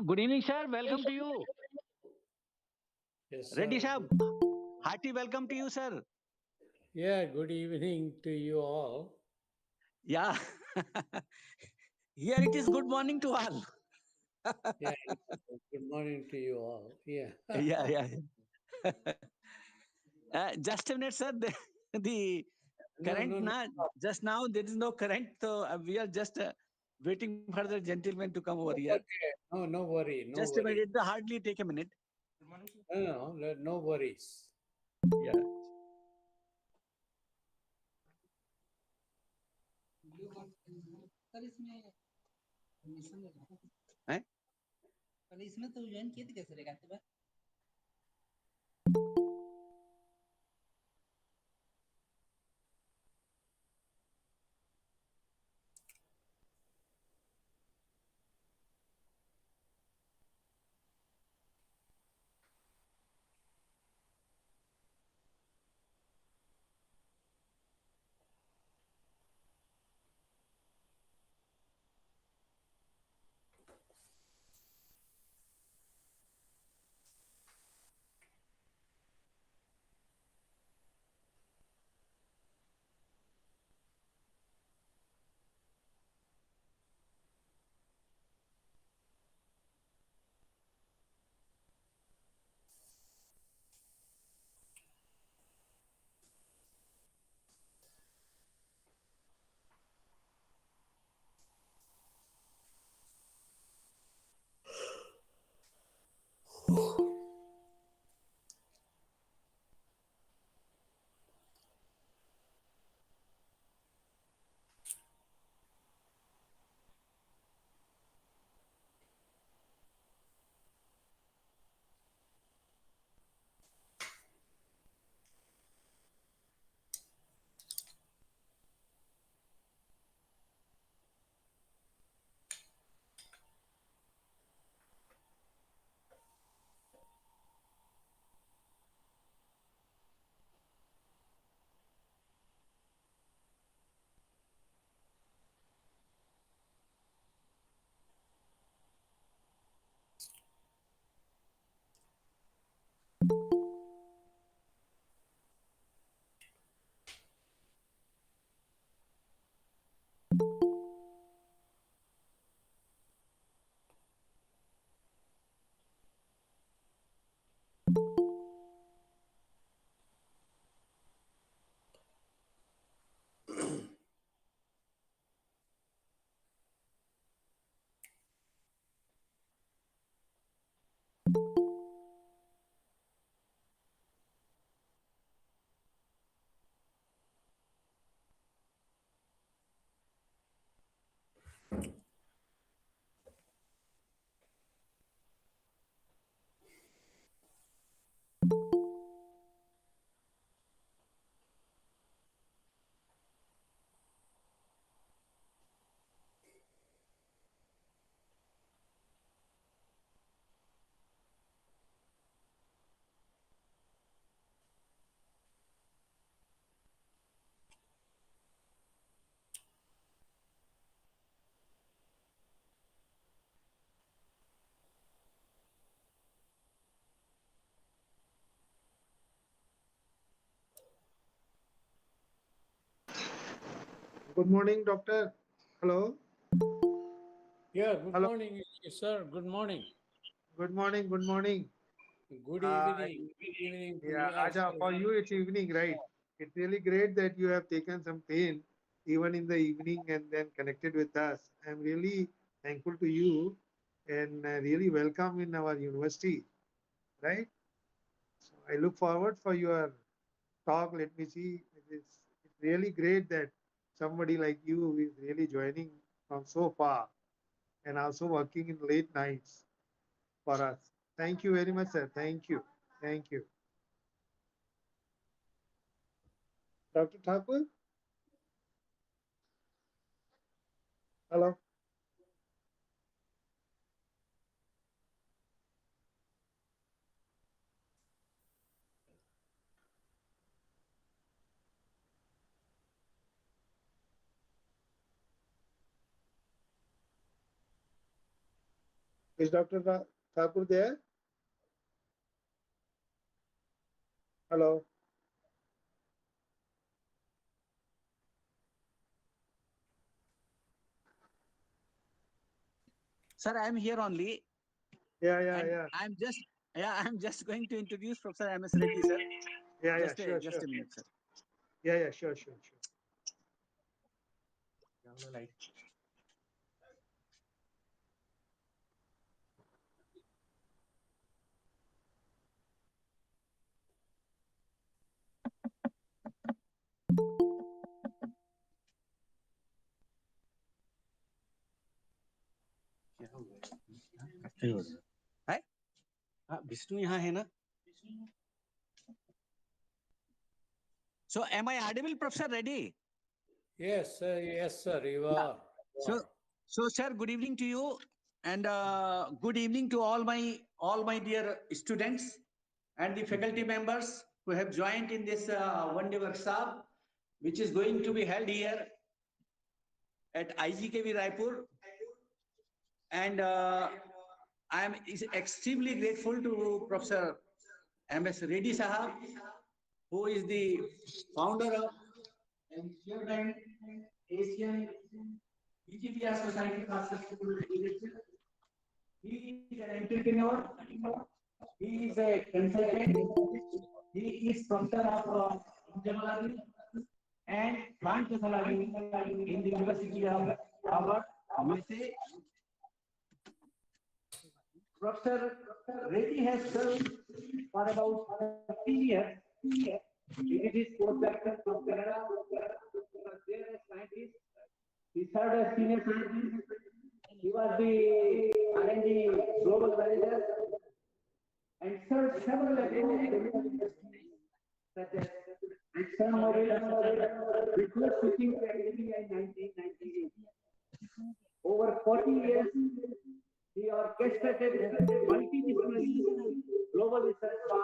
Good evening, sir. Welcome to you. Yes, Reddy sir. Sahab, hearty welcome to you, sir. Yeah, good evening to you all. Yeah. Here it is good morning to all. Yeah, good morning to you all. Yeah. Yeah. Just a minute, sir. The current, No. just now there is no current. So we are just waiting for the gentleman to come over here. Okay. No worry. No Just a worry. minute. It will hardly take a minute. No worries. Yeah. Sir इसमें admission हैं? पहले इसमें तो join किए थे कैसे रहेगा आपके पास Good morning, doctor. Hello. Yeah, good Hello. morning, sir. Good morning. Good morning. Good morning. Good Uh, evening. Good evening to yeah, me as Aja, for well. you it's evening, right? It's really great that you have taken some pain even in the evening and then connected with us. I'm really thankful to you and really welcome in our university, right? So I look forward for your talk. Let me see. It's really great that somebody like you is really joining from so far and also working in late nights for us. Thank you very much, sir. Thank you. Thank you. Dr. Thakur? Hello? Is Dr. Thakur there? Hello? Sir, I am here only. Yeah, yeah, And yeah. I'm just going to introduce Professor M.S. Reddy, sir. Yeah, yeah, Just sure, just sure. a minute, sir. Yeah, yeah, sure, sure, sure. है? हाँ, विष्णु यहाँ है ना? So am I audible, Professor Reddy? Yes, sir. Yes, sir. You Yeah. are. So, sir, good evening to you, and good evening to all my dear students and the faculty members who have joined in this one-day workshop, which is going to be held here at IGKV Raipur. And I am extremely grateful to Professor M.S. Reddy Sahab, who is the founder of and chairman Asian Wikipedia Society for Sustainable Education. He is an entrepreneur. He is a consultant. He is professor of Biotechnology and plant technology in the University of Harvard, USA. Professor Reddy has served for about 30 years. He did his postdoctoral from Canada. He was there as scientist. He served as senior scientist. He was the R&D global manager and served several academic industries such as ExxonMobil, before switching to academia in 1998. Over 40 years, he orchestrated multidisciplinary global research for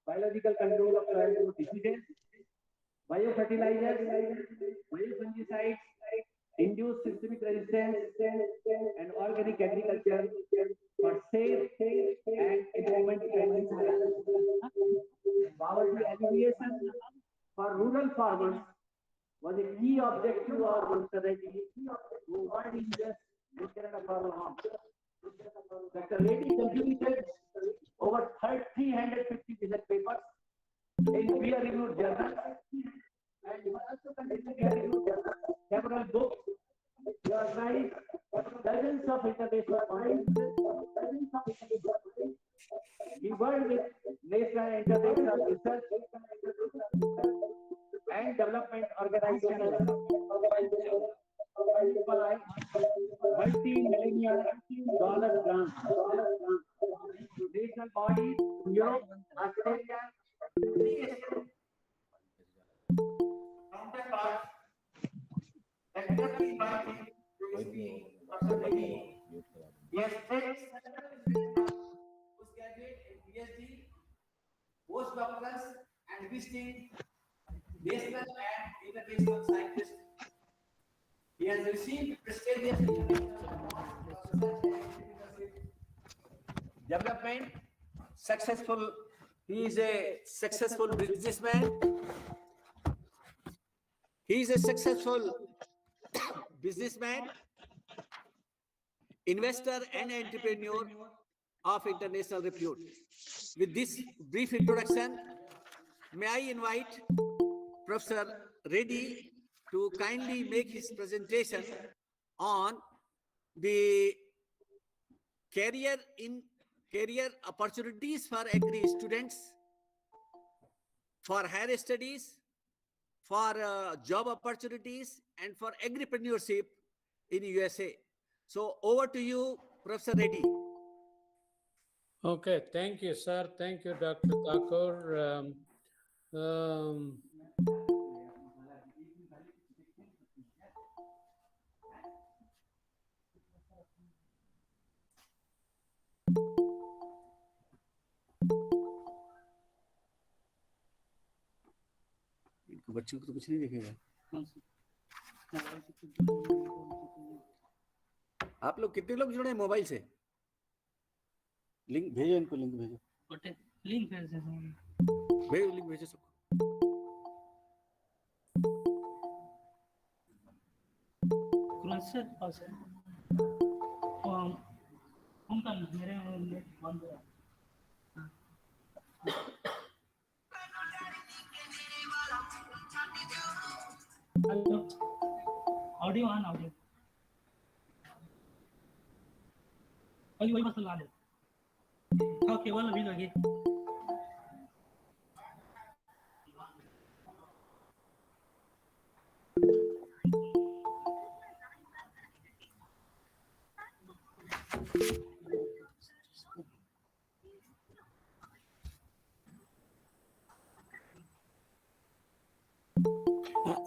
biological control of soil diseases, biofertilizers, biofungicides, induced systemic resistance, and organic agriculture for safe and environment-friendly poverty alleviation for rural farmers was a key objective of Dr. Reddy, who worked in US and Canada for long. Dr. Reddy contributed over 350 research papers in peer-reviewed journals, and he also contributed several books. He organized dozens of international conferences. He worked with national and international research and development organizations multi-million dollar grant to national bodies in Europe, Australia, counterparts actively invited to speak personally. Yes, postgraduate and PhD, postdoctorals, and visiting national and international scientists. He has received prestigious international awards for research and leadership development. Successful. He is a successful businessman. He is a successful businessman, investor, and entrepreneur of international repute. With this brief introduction, may I invite Professor Reddy to kindly make his presentation on the career opportunities for agri students, for higher studies, for job opportunities, and for agripreneurship in USA. So over to you, Professor Reddy. Okay, thank you, sir. Thank you, Dr. Thakur. बच्चों को तो कुछ नहीं दिखेगा। आप लोग कितने लोग जुड़े हैं मोबाइल से? लिंक भेजो, इनको लिंक भेजो। लिंक भेजो, लिंक भेजो सबको। सर पास है। उनका मेरे नेट बंद है। हेलो, ऑडियो ऑन, ऑडियो वही बस लगा दे। हाँ, केवल अभी लगे।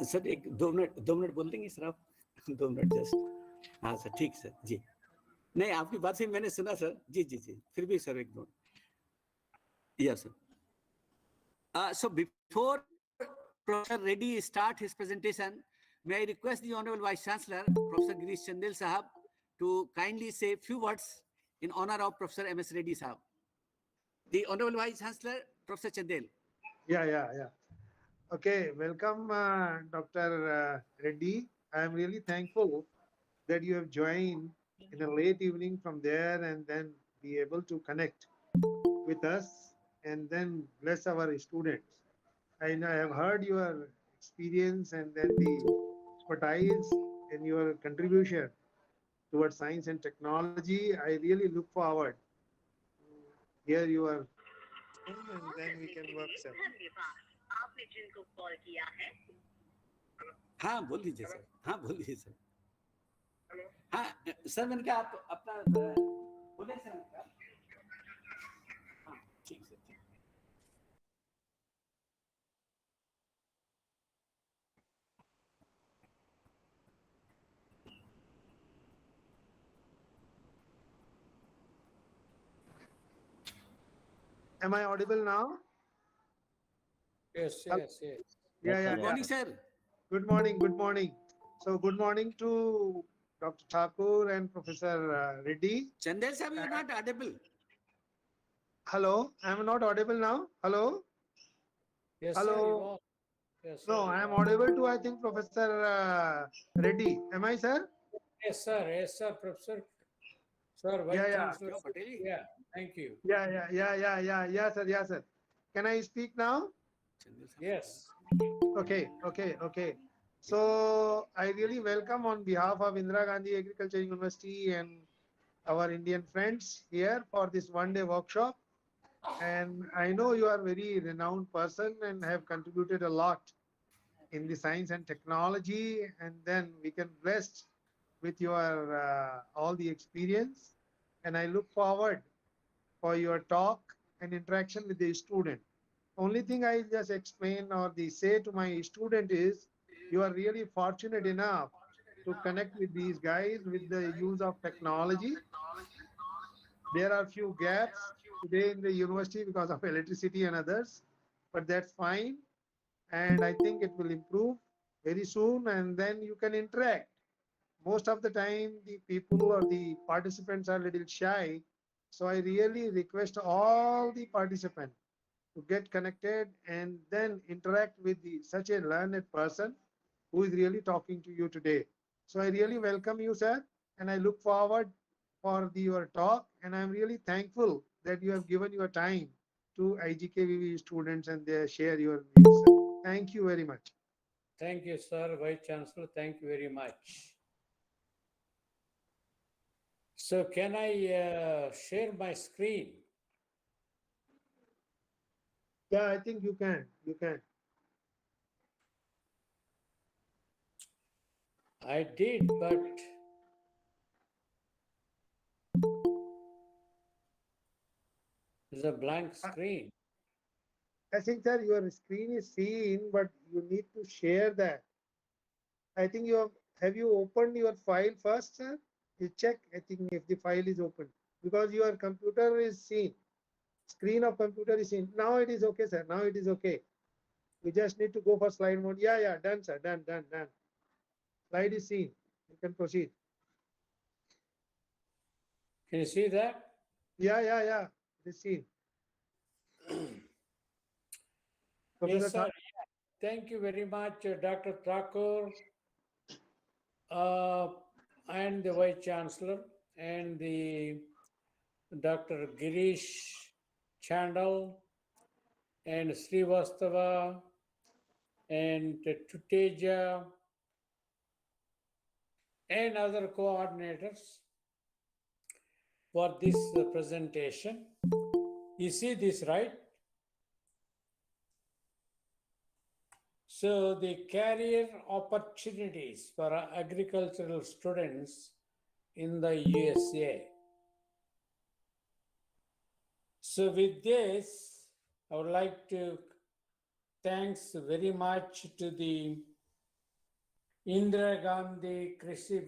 सर एक 2 मिनट बोल देंगे सर आप? 2 मिनट जस्ट। हाँ सर, ठीक सर जी। नहीं, आपकी बात से मैंने सुना सर। जी जी जी, फिर भी sir 1 minute. Yes, sir. So before Professor Reddy start his presentation, may I request the Honorable Vice Chancellor, Professor Girish Chandel Sahab, to kindly say a few words in honor of Professor M.S. Reddy Sahab. The Honorable Vice Chancellor, Professor Chandel. Yeah. Okay, welcome, Dr. Reddy. I am really thankful that you have joined in a late evening from there and then be able to connect with us and then bless our students. I have heard your experience and then the expertise and your contribution towards science and technology. I really look forward to hear your and then we can work sir. हाँ बोल दीजिए sir. हाँ बोल दीजिए sir. हाँ sir, मैंने कहा आप अपना बोले सर। हाँ ठीक सर, ठीक। Am I audible now? Yes. Yeah. Good morning, sir. Good morning. So good morning to Dr. Thakur and Professor Reddy. Chandel sir, you are not audible. Hello, I am not audible now. Hello. Yes, Hello. sir. Yes, No, I am audible to, I think, Professor Reddy. Am I, sir? Yes, sir, Professor. Sir, Vice Yeah. Chancellor. Yeah, thank you. Yeah, sir. Can I speak now? Yes. Okay. So I really welcome on behalf of Indira Gandhi Agriculture University and our Indian friends here for this one-day workshop. And I know you are a very renowned person and have contributed a lot in the science and technology, and then we can blessed with your all the experience, and I look forward for your talk and interaction with the student. Only thing I just explain or the say to my student is, you are really fortunate enough to connect with these guys with the use of technology. There are few gaps today in the university because of electricity and others, but that's fine. And I think it will improve very soon, and then you can interact. Most of the time, the people or the participants are a little shy. So I really request all the participants to get connected and then interact with such a learned person who is really talking to you today. So I really welcome you, sir, and I look forward for your talk. And I'm really thankful that you have given your time to IGKVV students and they share your views, sir. Thank you very much. Thank you, sir, Vice Chancellor. Thank you very much. So can I share my screen? Yeah, I think you can. You can. I did, but there's a blank screen. I think that your screen is seen, but you need to share that. I think have you opened your file first, sir? You check, I think, if the file is open because your computer is seen. Screen of computer is seen. Now it is okay, sir. Now it is okay. You just need to go for slide mode. Yeah, yeah, done, sir. Done, done, done. Slide is seen. You can proceed. Can you see that? Yeah, yeah, yeah. It is seen. Professor Yes, sir. Tha- Thank you very much, Dr. Thakur, uh, and the Vice Chancellor, and the Dr. Girish Chandal, and Srivastava, and Tuteja, and other coordinators for this presentation. You see this, right? So the career opportunities for agricultural students in the USA. So with this, I would like to thanks very much to the Indira Gandhi Krishi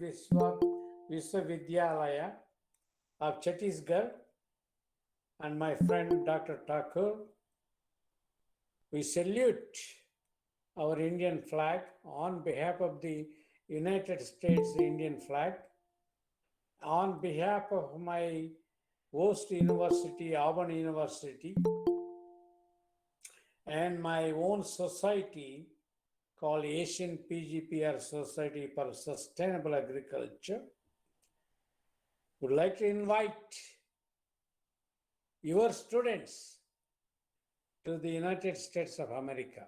Viswavidyalaya of Chhattisgarh and my friend Dr. Thakur. We salute our Indian flag on behalf of the United States Indian flag, on behalf of my host university, Auburn University, and my own society called Asian PGPR Society for Sustainable Agriculture. Would like to invite your students to the United States of America.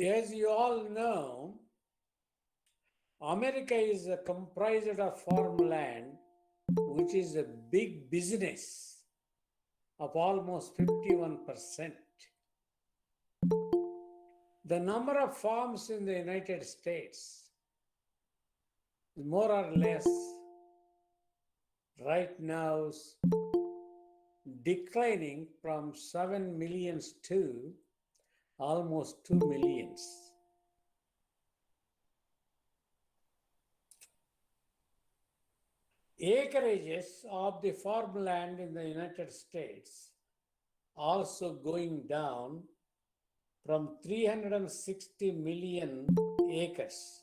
As you all know, America is comprised of farmland, which is a big business of almost 51%. The number of farms in the United States is more or less right now declining from 7 millions to almost 2 millions. Acreages of the farmland in the United States also going down from 360 million acres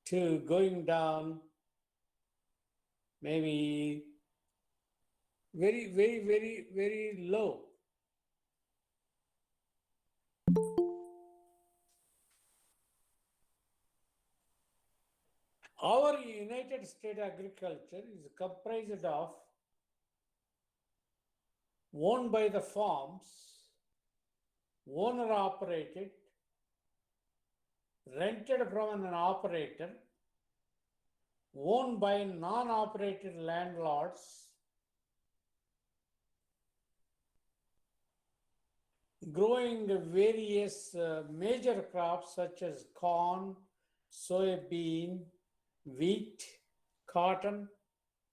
to going down maybe very low. Our United States agriculture is comprised of owned by the farms, owner operated, rented from an operator, owned by non-operated landlords, growing various major crops such as corn, soybean, wheat, cotton,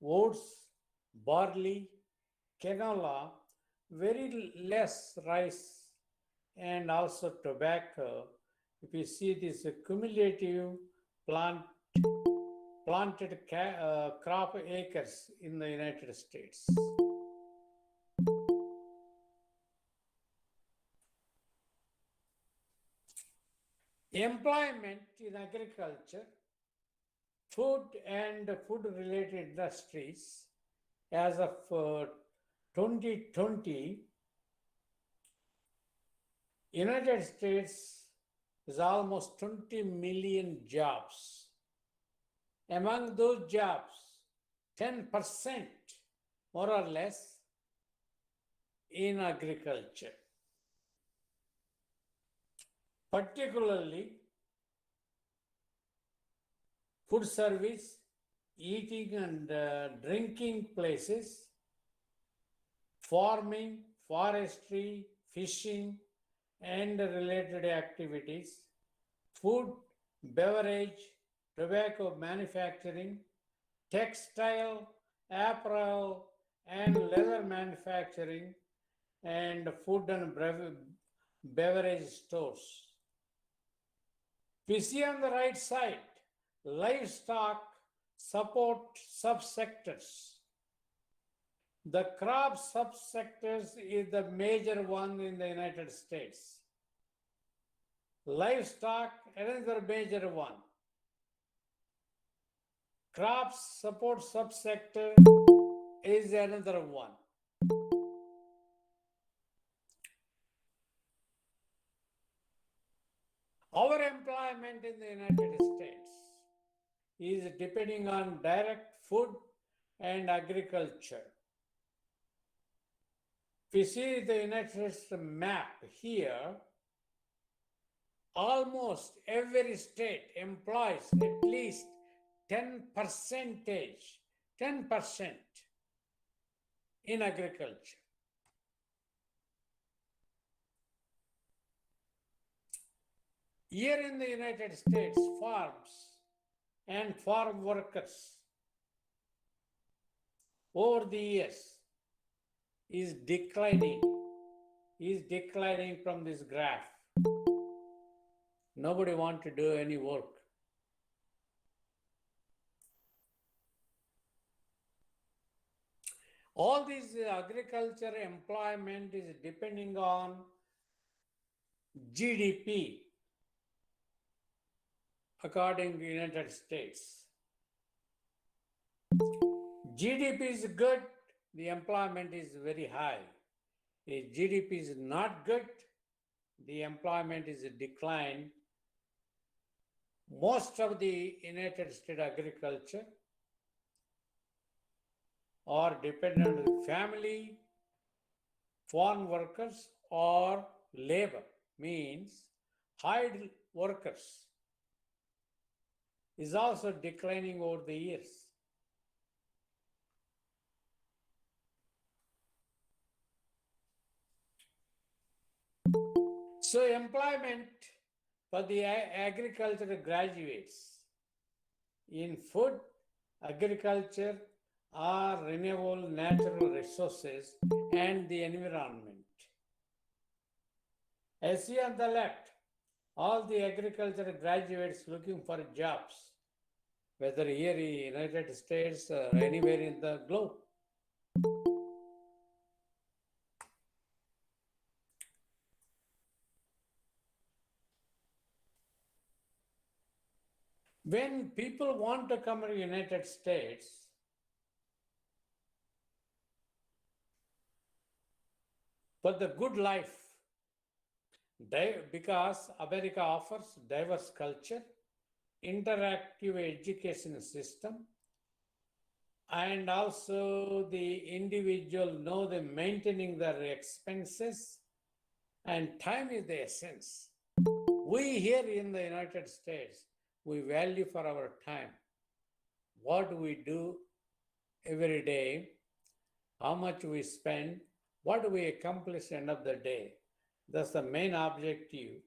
oats, barley, canola, very less rice, and also tobacco. If you see this cumulative planted crop acres in the United States. Employment in agriculture, food and food related industries as of 2020, United States is almost 20 million jobs. Among those jobs, 10% more or less in agriculture. Particularly food service, eating and drinking places, farming, forestry, fishing, and related activities, food, beverage, tobacco manufacturing, textile, apparel, and leather manufacturing, and food and beverage stores. We see on the right side, livestock support subsectors. The crop subsectors is the major one in the United States. Livestock, another major one. Crops support subsector is another one. Our employment in the United States is depending on direct food and agriculture. If you see the United States map here, almost every state employs at least 10% in agriculture. Here in the United States, farms and farm workers over the years is declining from this graph. Nobody wants to do any work. All this agriculture employment is depending on GDP according to United States. GDP is good, the employment is very high. If GDP is not good, the employment is a decline. Most of the United States agriculture are dependent on the family, farm workers, or labor, means hired workers is also declining over the years. So employment for the agricultural graduates in food, agriculture, or renewable natural resources and the environment. As see on the left, all the agricultural graduates looking for jobs, whether here in the United States or anywhere in the globe. When people want to come to the United States, for the good life, because America offers diverse culture, interactive education system, and also the individual know the maintaining their expenses, and time is the essence. We here in the United States, we value for our time. What we do every day, how much we spend, what we accomplish end of the day. That's the main objective.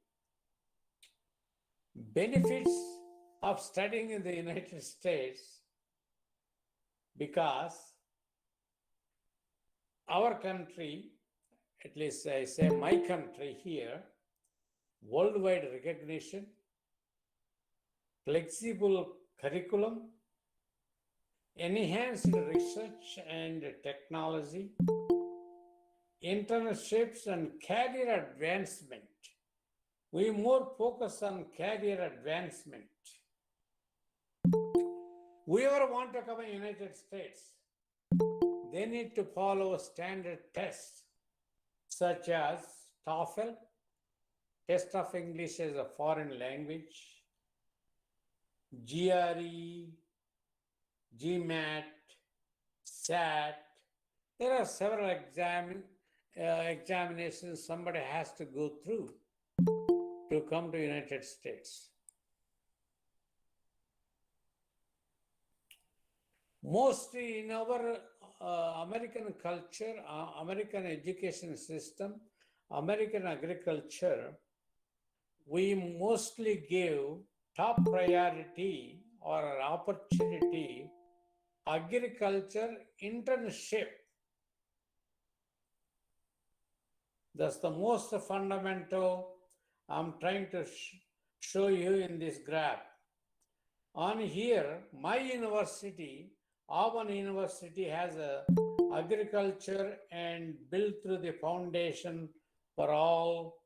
Benefits of studying in the United States, because our country, at least I say my country here, worldwide recognition, flexible curriculum, enhanced research and technology, internships and career advancement. We more focus on career advancement. Whoever want to come in United States, they need to follow standard tests such as TOEFL, test of English as a foreign language, GRE, GMAT, SAT. There are several examinations somebody has to go through to come to United States. Mostly in our American culture, American education system, American agriculture, we mostly give top priority or opportunity agriculture internship. That's the most fundamental. I'm trying to show you in this graph. On here, my university, Auburn University, has a agriculture and built through the foundation for all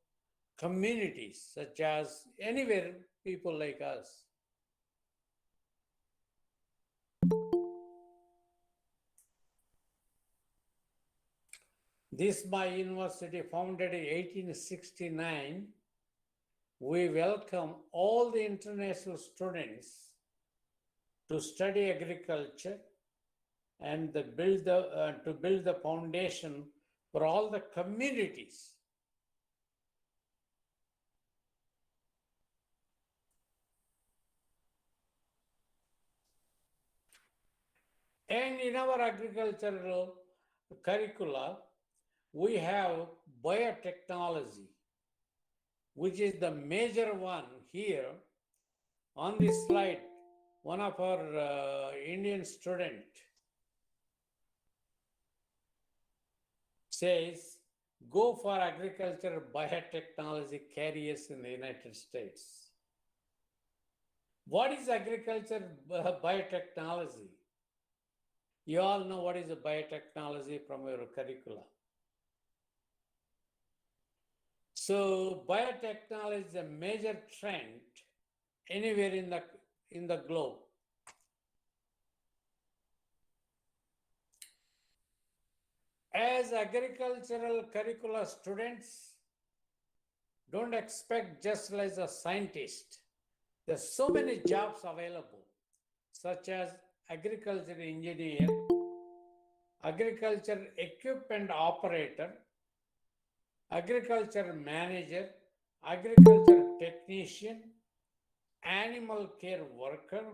communities, such as anywhere people like us. This my university founded in 1869. We welcome all the international students to study agriculture and to build the foundation for all the communities. And in our agricultural curricula, we have biotechnology, which is the major one here. On this slide, one of our Indian student says, go for agriculture biotechnology careers in the United States. What is agriculture biotechnology? You all know what is a biotechnology from your curricula. So biotechnology is a major trend anywhere in the globe. As agricultural curricula students, don't expect just as a scientist. There's so many jobs available, such as agriculture engineer, agriculture equipment operator, agriculture manager, agriculture technician, animal care worker,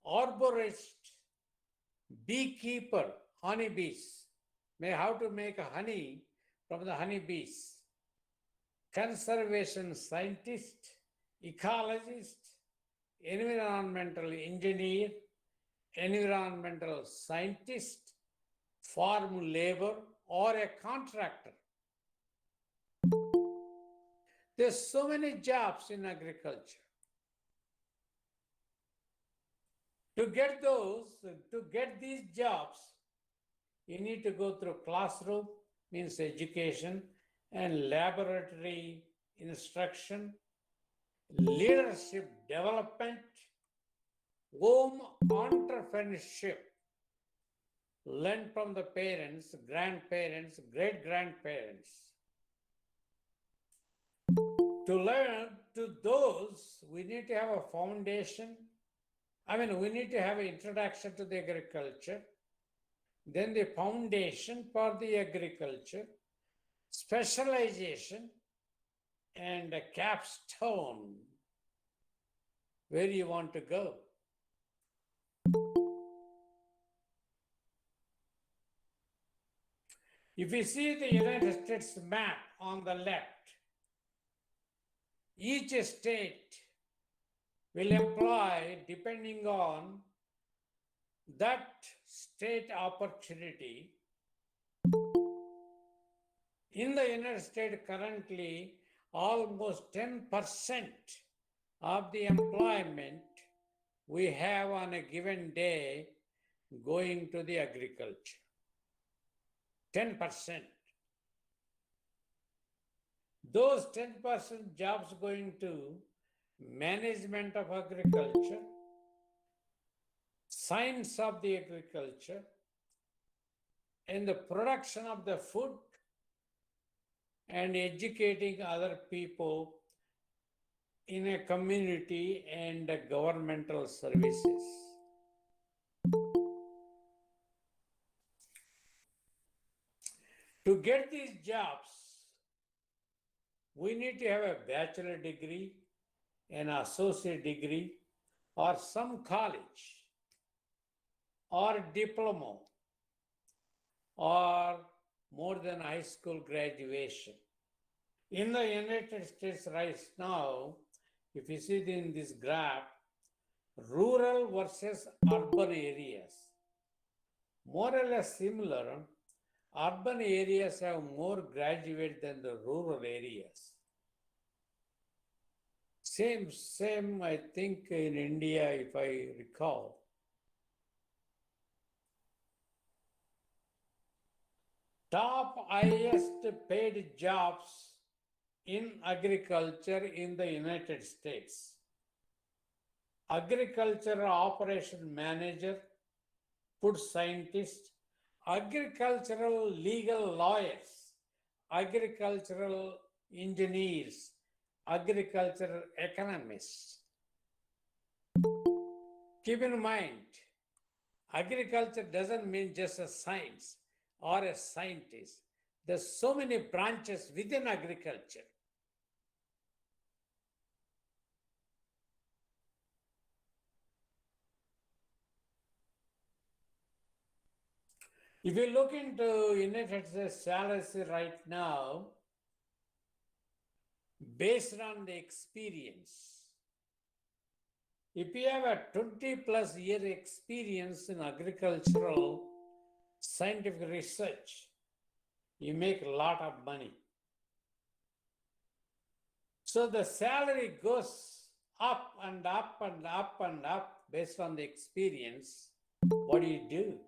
arborist, beekeeper, honeybees, how to make honey from the honeybees, conservation scientist, ecologist, environmental engineer, environmental scientist, farm labor, or a contractor. There's so many jobs in agriculture. To get these jobs, you need to go through classroom, means education, and laboratory instruction, leadership development, home entrepreneurship, learn from the parents, grandparents, great-grandparents. To learn to those, we need to have a foundation. We need to have an introduction to the agriculture, then the foundation for the agriculture, specialization, and a capstone where you want to go. If you see the United States map on the left, Each state will employ depending on that state opportunity. In the United States currently, almost 10% of the employment we have on a given day going to the agriculture. 10%. Those 10% jobs going to management of agriculture, science of the agriculture, and the production of the food, and educating other people in a community and governmental services. To get these jobs, we need to have a bachelor degree, an associate degree, or some college, or diploma, or more than high school graduation. In the United States right now, if you see in this graph, rural versus urban areas, more or less similar. Urban areas have more graduates than the rural areas. Same, I think, in India, if I recall. Top highest paid jobs in agriculture in the United States. Agricultural operation manager, food scientist, agricultural legal lawyers, agricultural engineers, agricultural economists. Keep in mind, agriculture doesn't mean just a science or a scientist. There's so many branches within agriculture. If you look into United States salaries right now, based on the experience, if you have a 20 plus year experience in agricultural scientific research, you make a lot of money. So the salary goes up and up and up and up based on the experience. What do you do?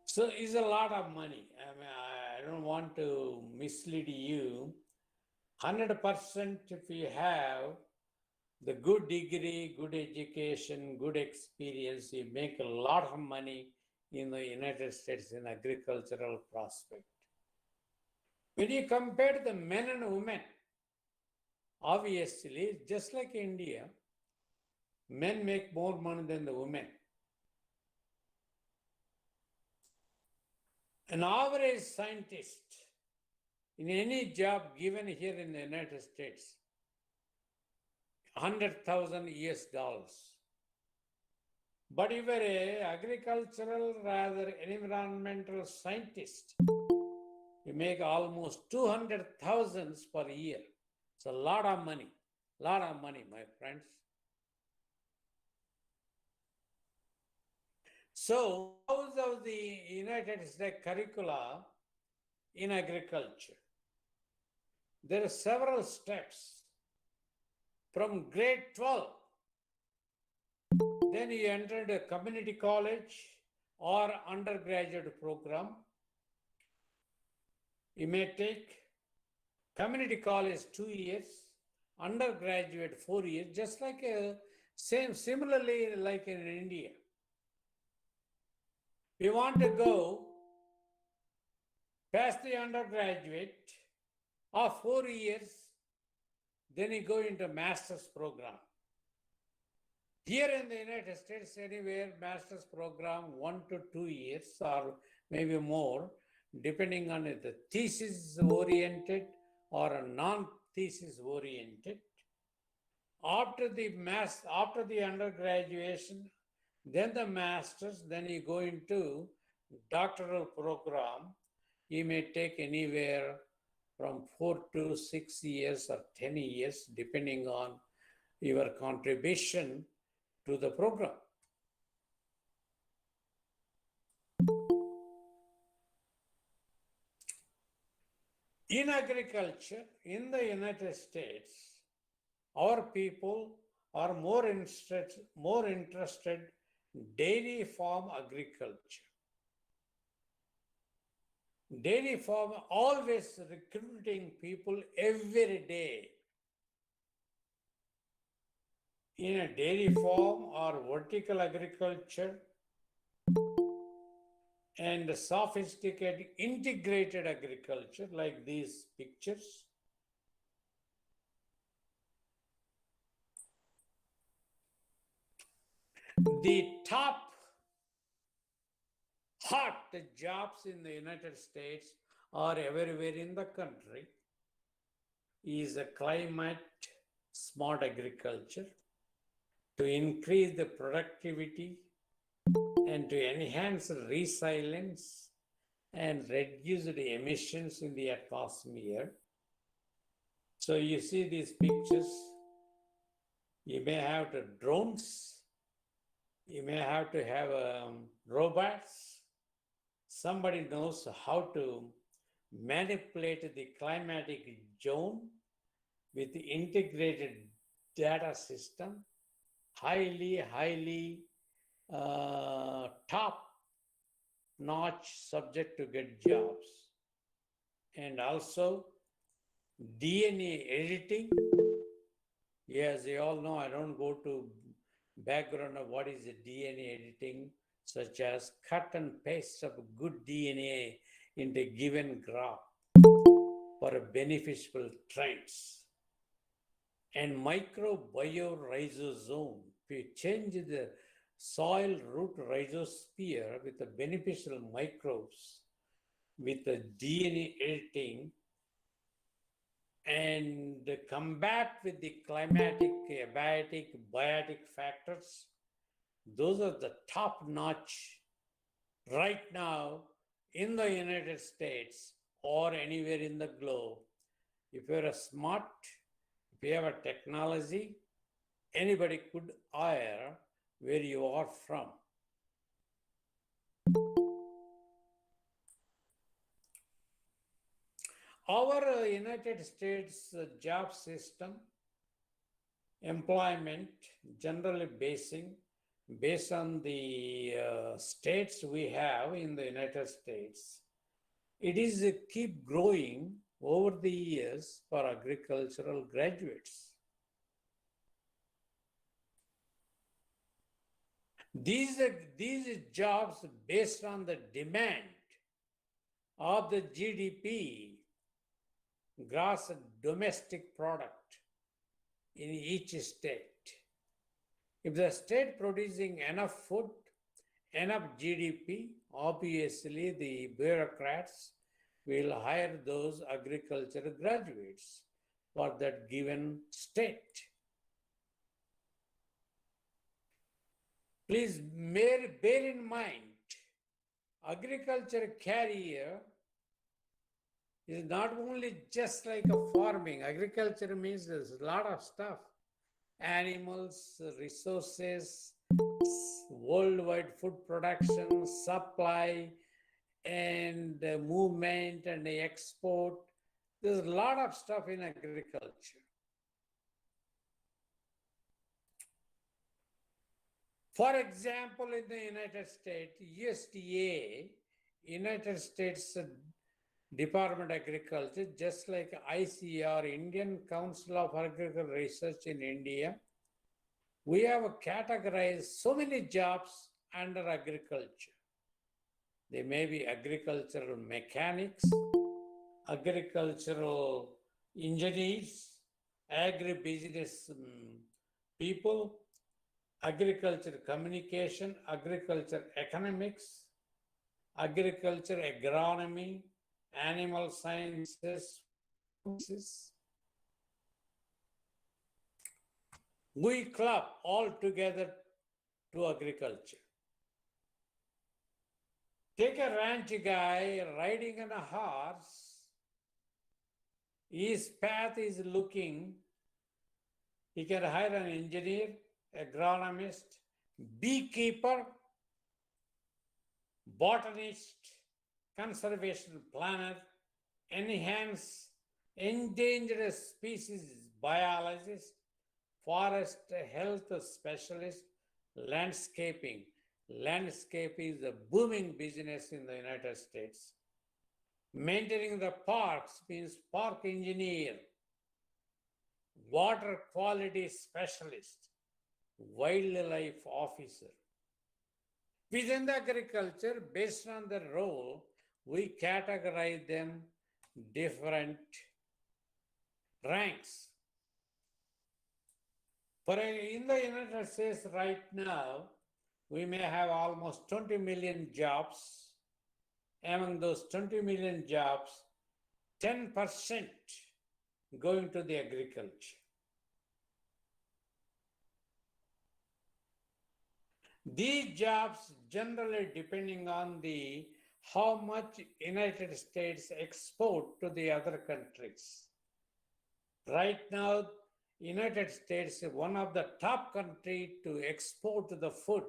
So it's a lot of money. I mean, I don't want to mislead you. 100% if you have the good degree, good education, good experience, you make a lot of money in the United States in agricultural prospect. When you compare the men and women, obviously, just like India, men make more money than the women. An average scientist in any job given here in the United States, $100,000 US. But if you're an agricultural, rather environmental scientist, you make almost 200,000 per year. It's a lot of money, my friends. So, because of the United States curricula in agriculture, there are several steps. From grade 12, then you entered a community college or undergraduate program. You may take community college 2 years, undergraduate 4 years, just like similarly like in India. We want to go past the undergraduate of 4 years, then you go into master's program. Here in the United States, anywhere master's program 1 to 2 years or maybe more, depending on if the thesis oriented or a non-thesis oriented. After the undergraduation, then the master's, then you go into doctoral program, you may take anywhere from 4 to 6 years or 10 years, depending on your contribution to the program. In agriculture, in the United States, our people are more interested in dairy farm agriculture. Dairy farm always recruiting people every day. In a dairy farm or vertical agriculture and sophisticated integrated agriculture like these pictures. The top hot jobs in the United States or everywhere in the country is a climate smart agriculture to increase the productivity and to enhance resilience and reduce the emissions in the atmosphere. So you see these pictures, you may have the drones, you may have to have robots. Somebody knows how to manipulate the climatic zone with the integrated data system, highly top-notch subject to get jobs. And also DNA editing. Yes, you all know I don't go to background of what is the DNA editing, such as cut and paste of good DNA in the given graph for a beneficial traits. And microbiorhizosome, we change the soil root rhizosphere with the beneficial microbes with the DNA editing and combat with the climatic, biotic factors. Those are the top notch right now in the United States or anywhere in the globe. If you're a smart, if you have a technology, anybody could hire where you are from. Our United States job system, employment, generally based on the states we have in the United States, it is keep growing over the years for agricultural graduates. These jobs based on the demand of the GDP, gross domestic product in each state. If the state producing enough food, enough GDP, obviously the bureaucrats will hire those agricultural graduates for that given state. Please bear in mind, agriculture career is not only just like a farming. Agriculture means there's a lot of stuff. Animals, resources, worldwide food production, supply, and movement and export. There's a lot of stuff in agriculture. For example, in the United States, USDA, United States Department of Agriculture, just like ICR, Indian Council of Agricultural Research in India, we have categorized so many jobs under agriculture. They may be agricultural mechanics, agricultural engineers, agribusiness people, agriculture communication, agriculture economics, agriculture agronomy, animal sciences. We club all together to agriculture. Take a ranch guy riding on a horse. His path is looking. He can hire an engineer, agronomist, beekeeper, botanist, conservation planner, enhance endangered species biologist, forest health specialist, landscaping. Landscaping is a booming business in the United States. Maintaining the parks means park engineer, water quality specialist, wildlife officer. Within the agriculture, based on the role, we categorize them different ranks. In the United States right now, we may have almost 20 million jobs. Among those 20 million jobs, 10% going to the agriculture. These jobs generally depending on the how much United States export to the other countries. Right now, United States is one of the top countries to export the food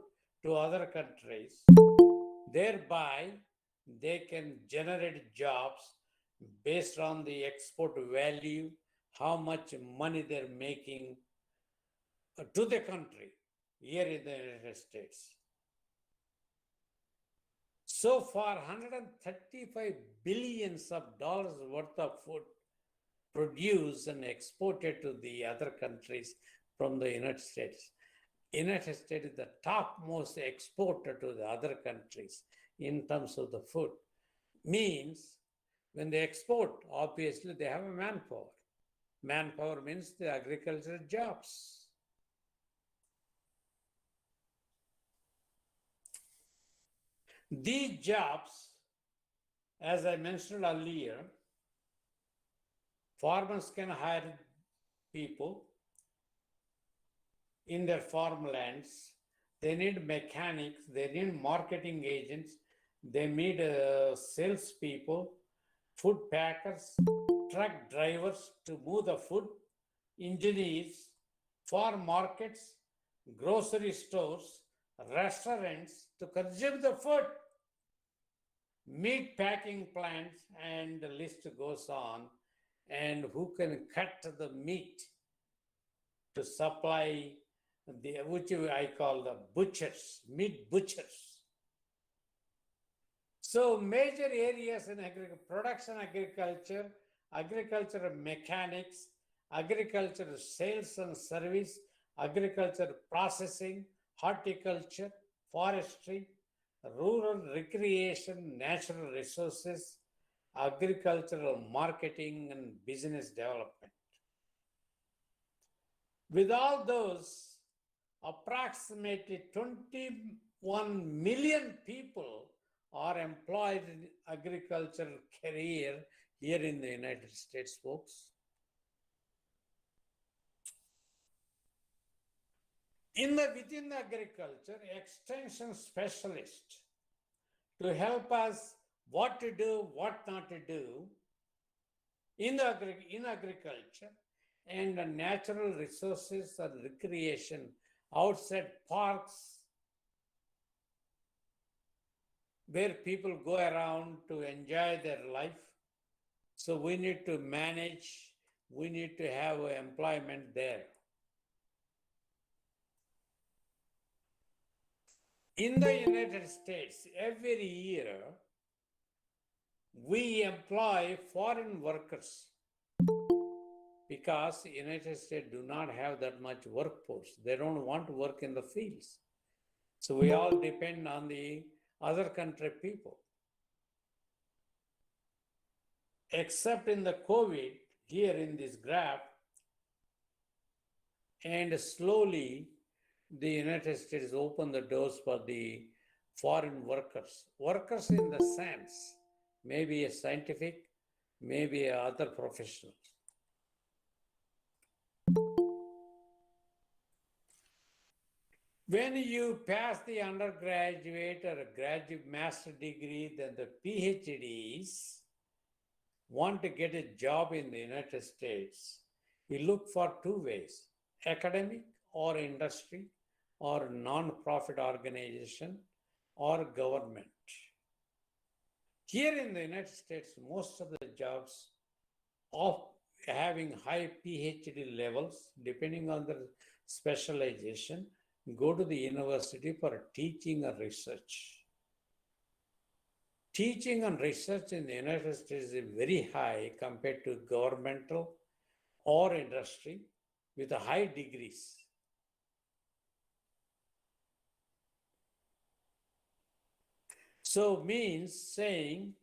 to other countries. Thereby, they can generate jobs based on the export value, how much money they're making to the country here in the United States. So far, 135 billions of dollars worth of food produced and exported to the other countries from the United States. United States is the topmost exporter to the other countries in terms of the food. Means when they export, obviously they have a manpower. Manpower means the agricultural jobs. These jobs, as I mentioned earlier, farmers can hire people in their farmlands. They need mechanics, they need marketing agents, they need salespeople, food packers, truck drivers to move the food, engineers, farm markets, grocery stores, restaurants to consume the food, meat packing plants, and the list goes on. And who can cut the meat to supply which I call the butchers, meat butchers. So major areas in production agriculture, agriculture mechanics, agriculture sales and service, agriculture processing, horticulture, forestry, rural recreation, natural resources, agricultural marketing and business development. With all those, approximately 21 million people are employed in agricultural career here in the United States, folks. Within the agriculture, extension specialist to help us what to do, what not to do in agriculture, and the natural resources and recreation outside parks where people go around to enjoy their life. So we need to manage, we need to have employment there. In the United States, every year, we employ foreign workers because the United States do not have that much workforce. They don't want to work in the fields. So we all depend on the other country people. Except in the COVID, here in this graph, and slowly the United States opened the doors for the foreign workers. Workers in the sense, maybe a scientific, maybe other professionals. When you pass the undergraduate or a graduate master degree, then the PhDs want to get a job in the United States. We look for two ways: academic or industry, or non-profit organization, or government. Here in the United States, most of the jobs of having high PhD levels, depending on the specialization, go to the university for teaching or research. Teaching and research in the United States is very high compared to governmental or industry with high degrees. So means saying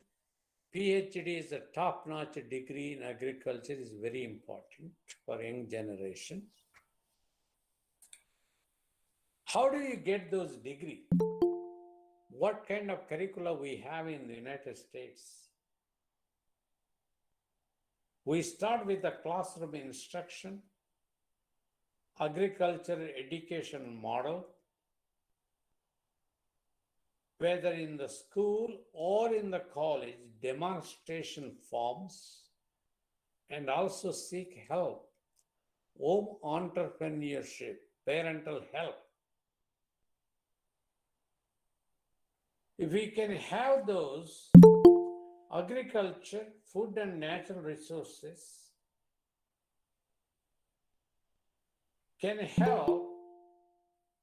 PhD is a top-notch degree in agriculture is very important for young generations. How do you get those degrees? What kind of curricula we have in the United States? We start with the classroom instruction, agriculture education model, whether in the school or in the college, demonstration forms, and also seek help, home entrepreneurship, parental help. If we can have those, agriculture, food and natural resources can help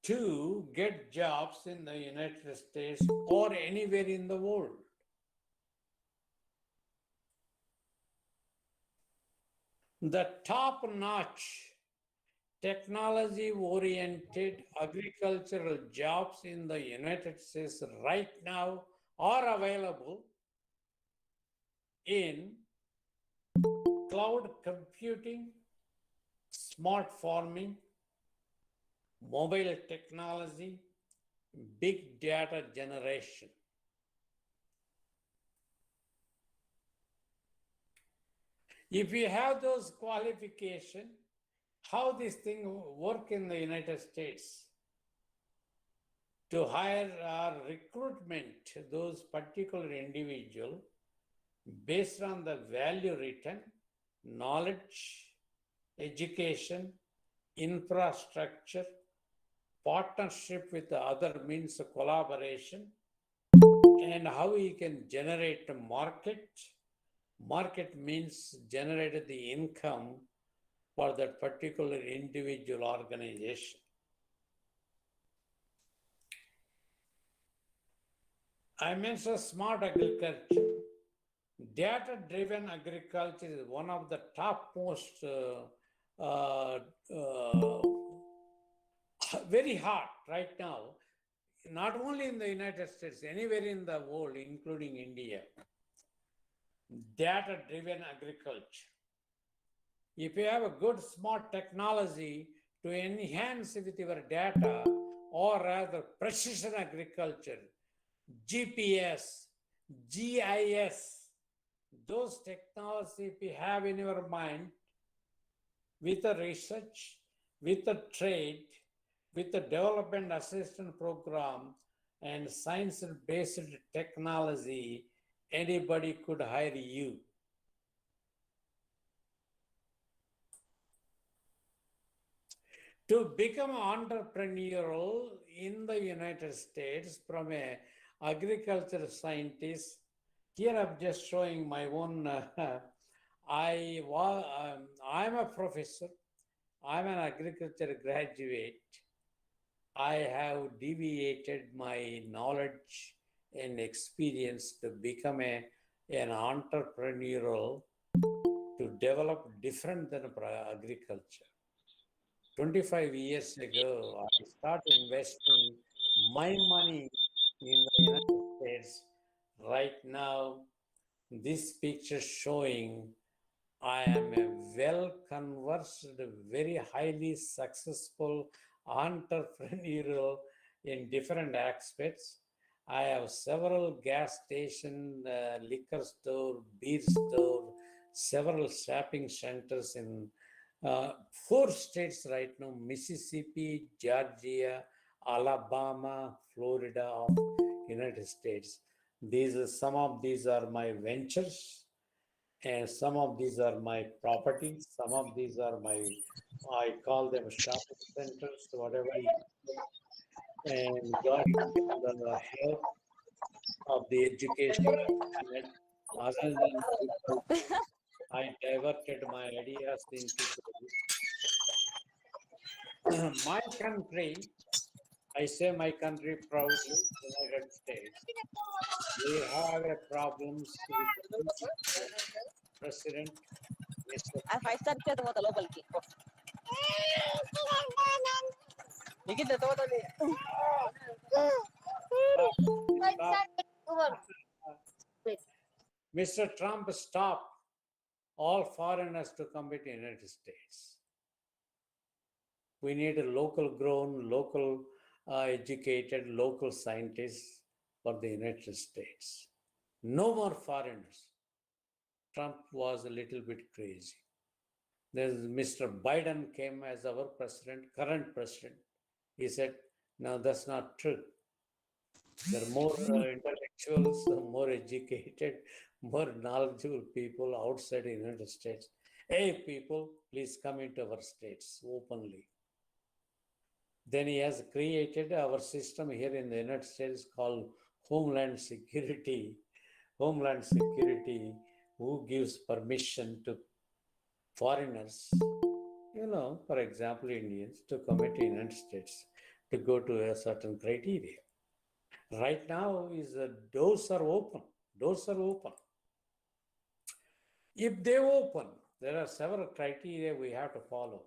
to get jobs in the United States or anywhere in the world. The top-notch technology-oriented agricultural jobs in the United States right now are available in cloud computing, smart farming, mobile technology, big data generation. If you have those qualifications, how this thing work in the United States to hire or recruitment those particular individual based on the value written, knowledge, education, infrastructure, partnership with the other means of collaboration, and how you can generate a market. Market means generate the income for that particular individual organization. I mentioned smart agriculture. Data-driven agriculture is one of the topmost, very hot right now, not only in the United States, anywhere in the world, including India. Data-driven agriculture. If you have a good smart technology to enhance with your data, or rather precision agriculture, GPS, GIS, those technologies if you have in your mind, with the research, with the trade, with the development assistance program and science-based technology, anybody could hire you. To become entrepreneurial in the United States from a agriculture scientist, here I'm just showing my own, I'm a professor, I'm an agriculture graduate. I have deviated my knowledge and experience to become an entrepreneurial to develop different than agriculture. 25 years ago, I started investing my money in the United States. Right now, this picture showing I am a well-conversed, very highly successful entrepreneurial in different aspects. I have several gas station, liquor store, beer store, several shopping centers in 4 states right now: Mississippi, Georgia, Alabama, Florida of United States. Some of these are my ventures, and some of these are my properties. Some of these are I call them shopping centers, whatever. And God given the help of the education and other than people, I diverted my ideas into my country. I say my country proudly, United States. We have a problems with the president, Mr. five-star local key. Mr. Trump stopped all foreigners to come to the United States. We need a local grown, local educated, local scientists for the United States. No more foreigners. Trump was a little bit crazy. Then Mr. Biden came as our president, current president. He said, no, that's not true. There are more intellectuals, more educated, more knowledgeable people outside the United States. Hey, people, please come into our states openly. Then he has created our system here in the United States called Homeland Security. Homeland Security, who gives permission to foreigners, for example, Indians, to come into the United States to go to a certain criteria. Right now, doors are open. Doors are open. If they open, there are several criteria we have to follow.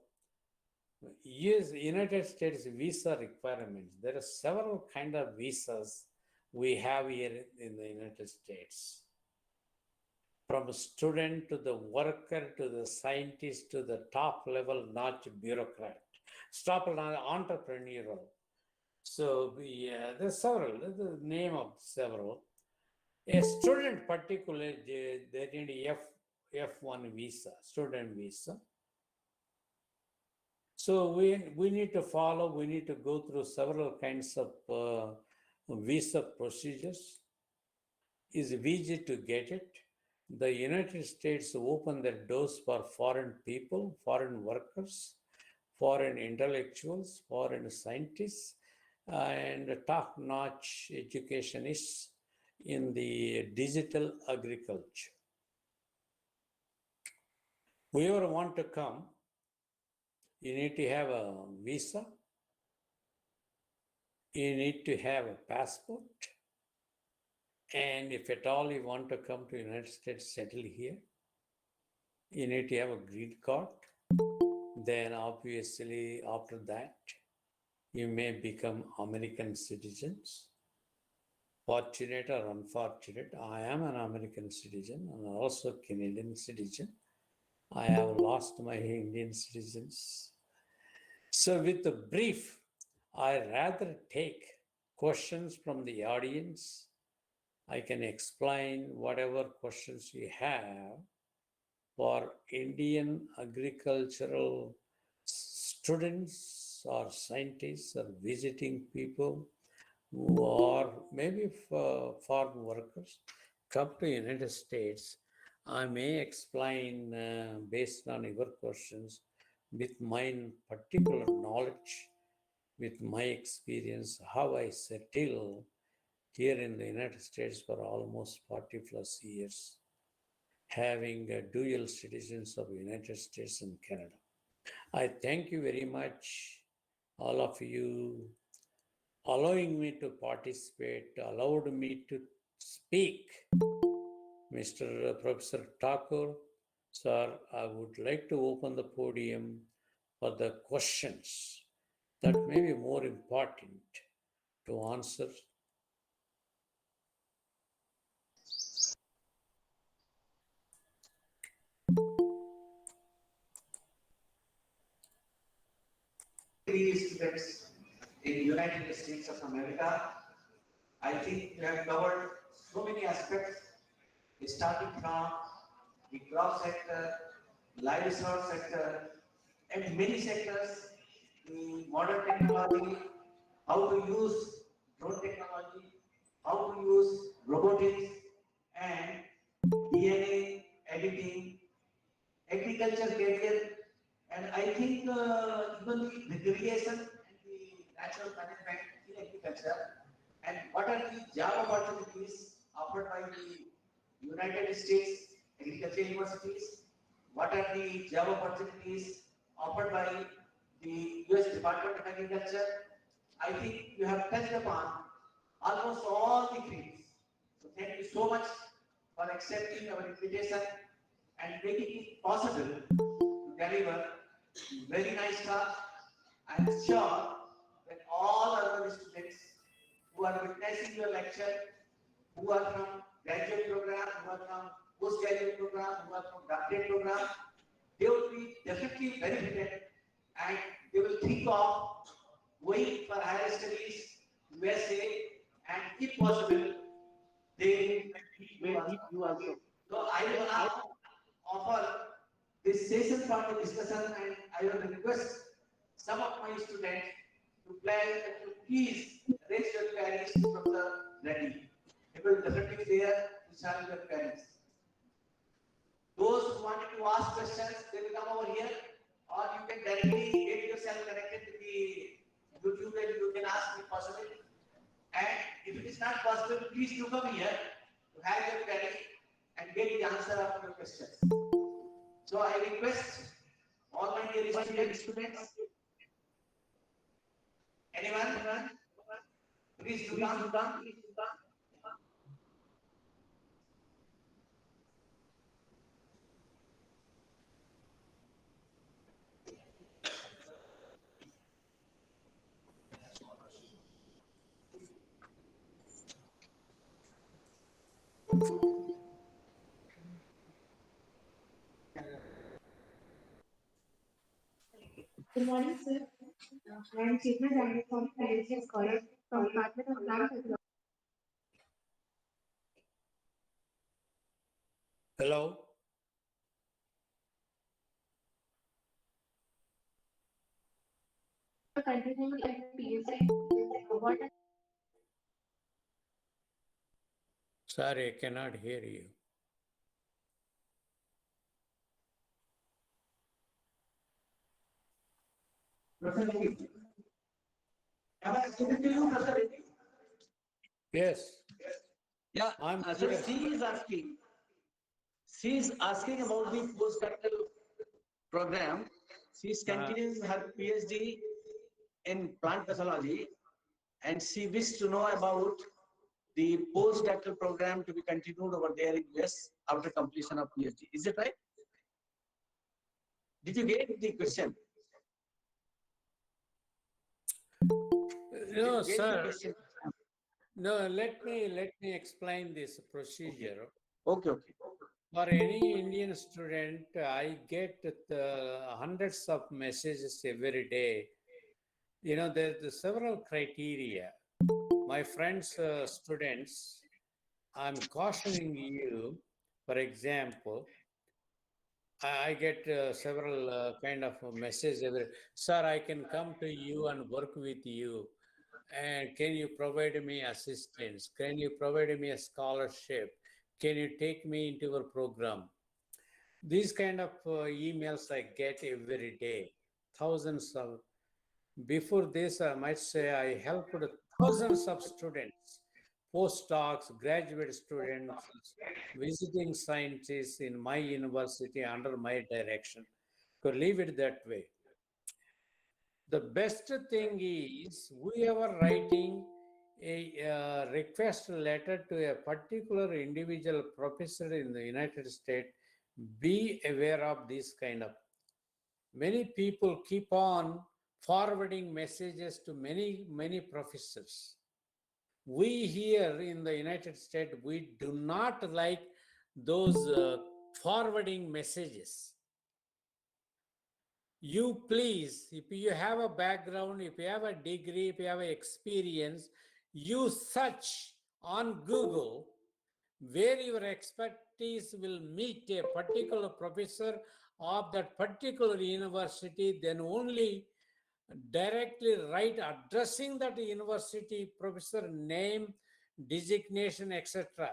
Yes, United States visa requirements. There are several kind of visas we have here in the United States. From a student to the worker to the scientist to the top level notch bureaucrat, top entrepreneurial. So there's several. The name of several. A student particularly, they need F1 visa, student visa. So we need to follow, we need to go through several kinds of visa procedures. It's easy to get it. The United States open their doors for foreign people, foreign workers, foreign intellectuals, foreign scientists, and top-notch educationists in the digital agriculture. Whoever want to come, you need to have a visa, you need to have a passport, and if at all you want to come to the United States, settle here, you need to have a green card. Then obviously after that, you may become American citizens. Fortunate or unfortunate, I am an American citizen and also Canadian citizen. I have lost my Indian citizens. So with the brief, I rather take questions from the audience. I can explain whatever questions you have for Indian agricultural students or scientists or visiting people who are maybe farm workers come to United States. I may explain based on your questions with my particular knowledge, with my experience, how I settle here in the United States for almost 40 plus years, having dual citizens of United States and Canada. I thank you very much, all of you, allowing me to participate, allowed me to speak. Mr. Professor Thakur, sir, I would like to open the podium for the questions that may be more important to answer. Students in United States of America, I think you have covered so many aspects, starting from the crop sector, livestock sector, and many sectors, modern technology, how to use drone technology, how to use robotics and DNA editing, agriculture career, and I think even the irrigation and the natural management in agriculture, and what are the job opportunities offered by the United States agriculture universities, what are the job opportunities offered by the US Department of Agriculture. I think you have touched upon almost all the fields. So thank you so much for accepting our invitation and making it possible to deliver very nice talk. I am sure that all our students who are witnessing your lecture, who are from graduate program, who are from postgraduate program, who are from doctorate program, they will be definitely benefited and they will think of going for higher studies, USA, and if possible, they will meet you also. So I will now offer this session for the discussion and I will request some of my students to please raise your queries from the ready. It will definitely there to solve your queries. Those who wanted to ask questions, they will come over here, or you can directly get yourself connected to the YouTube and you can ask me possibly. And if it is not possible, please do come here to have your query and get the answer of your questions. So I request all my dear students, anyone, please do come. Good morning, sir. I am Chitna Jani from PhD College from Department of Plant Technology. Hello. Continuing at PhD. What Sorry, I cannot hear you. Am I speaking to you, Professor Reddy? Yes. Yeah, I'm so here. she is asking about the postdoctoral program. She is continuing her PhD in plant pathology and she wished to know about the postdoctoral program to be continued over there in US after completion of PhD. Is it right? Did you get the question? No, sir. No, let me explain this procedure. Okay. For any Indian student, I get hundreds of messages every day. You know, there's several criteria. My friends, students, I'm cautioning you. For example, I get several kind of messages every. Sir, I can come to you and work with you. And can you provide me assistance? Can you provide me a scholarship? Can you take me into your program? These kind of emails I get every day, thousands of. Before this, I might say I helped thousands of students, postdocs, graduate students, visiting scientists in my university under my direction. Could leave it that way. The best thing is we are writing a request letter to a particular individual professor in the United States. Be aware of this kind of. Many people keep on forwarding messages to many professors. We here in the United States, we do not like those forwarding messages. You please, if you have a background, if you have a degree, if you have experience, you search on Google where your expertise will meet a particular professor of that particular university, then only directly write addressing that university professor name, designation, etc.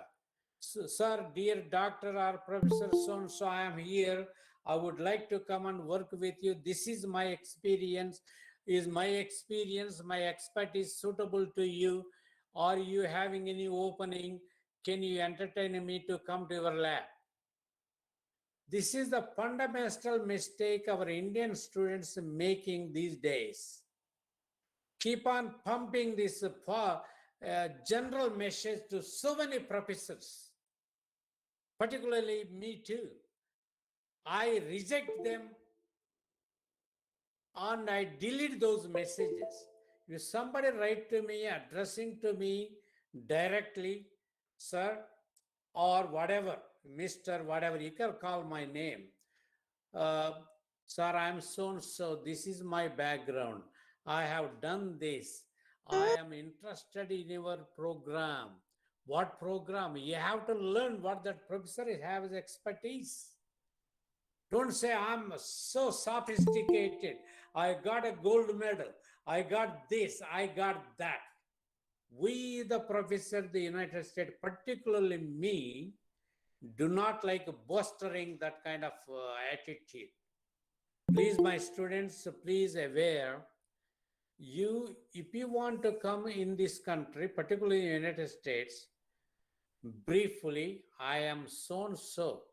So, sir, dear doctor or professor so I am here. I would like to come and work with you. This is my experience. Is my experience, my expertise suitable to you? Are you having any opening? Can you entertain me to come to your lab? This is the fundamental mistake our Indian students are making these days. Keep on pumping this general message to so many professors, particularly me too. I reject them and I delete those messages. If somebody write to me, addressing to me directly, sir, or whatever, Mr. whatever, you can call my name. Sir, I'm so and so, this is my background. I have done this. I am interested in your program. What program? You have to learn what that professor has as expertise. Don't say, I'm so sophisticated. I got a gold medal. I got this. I got that. We, the professor of the United States, particularly me, do not like bolstering that kind of attitude. Please, my students, please aware, if you want to come in this country, particularly in the United States, briefly, I am so and so.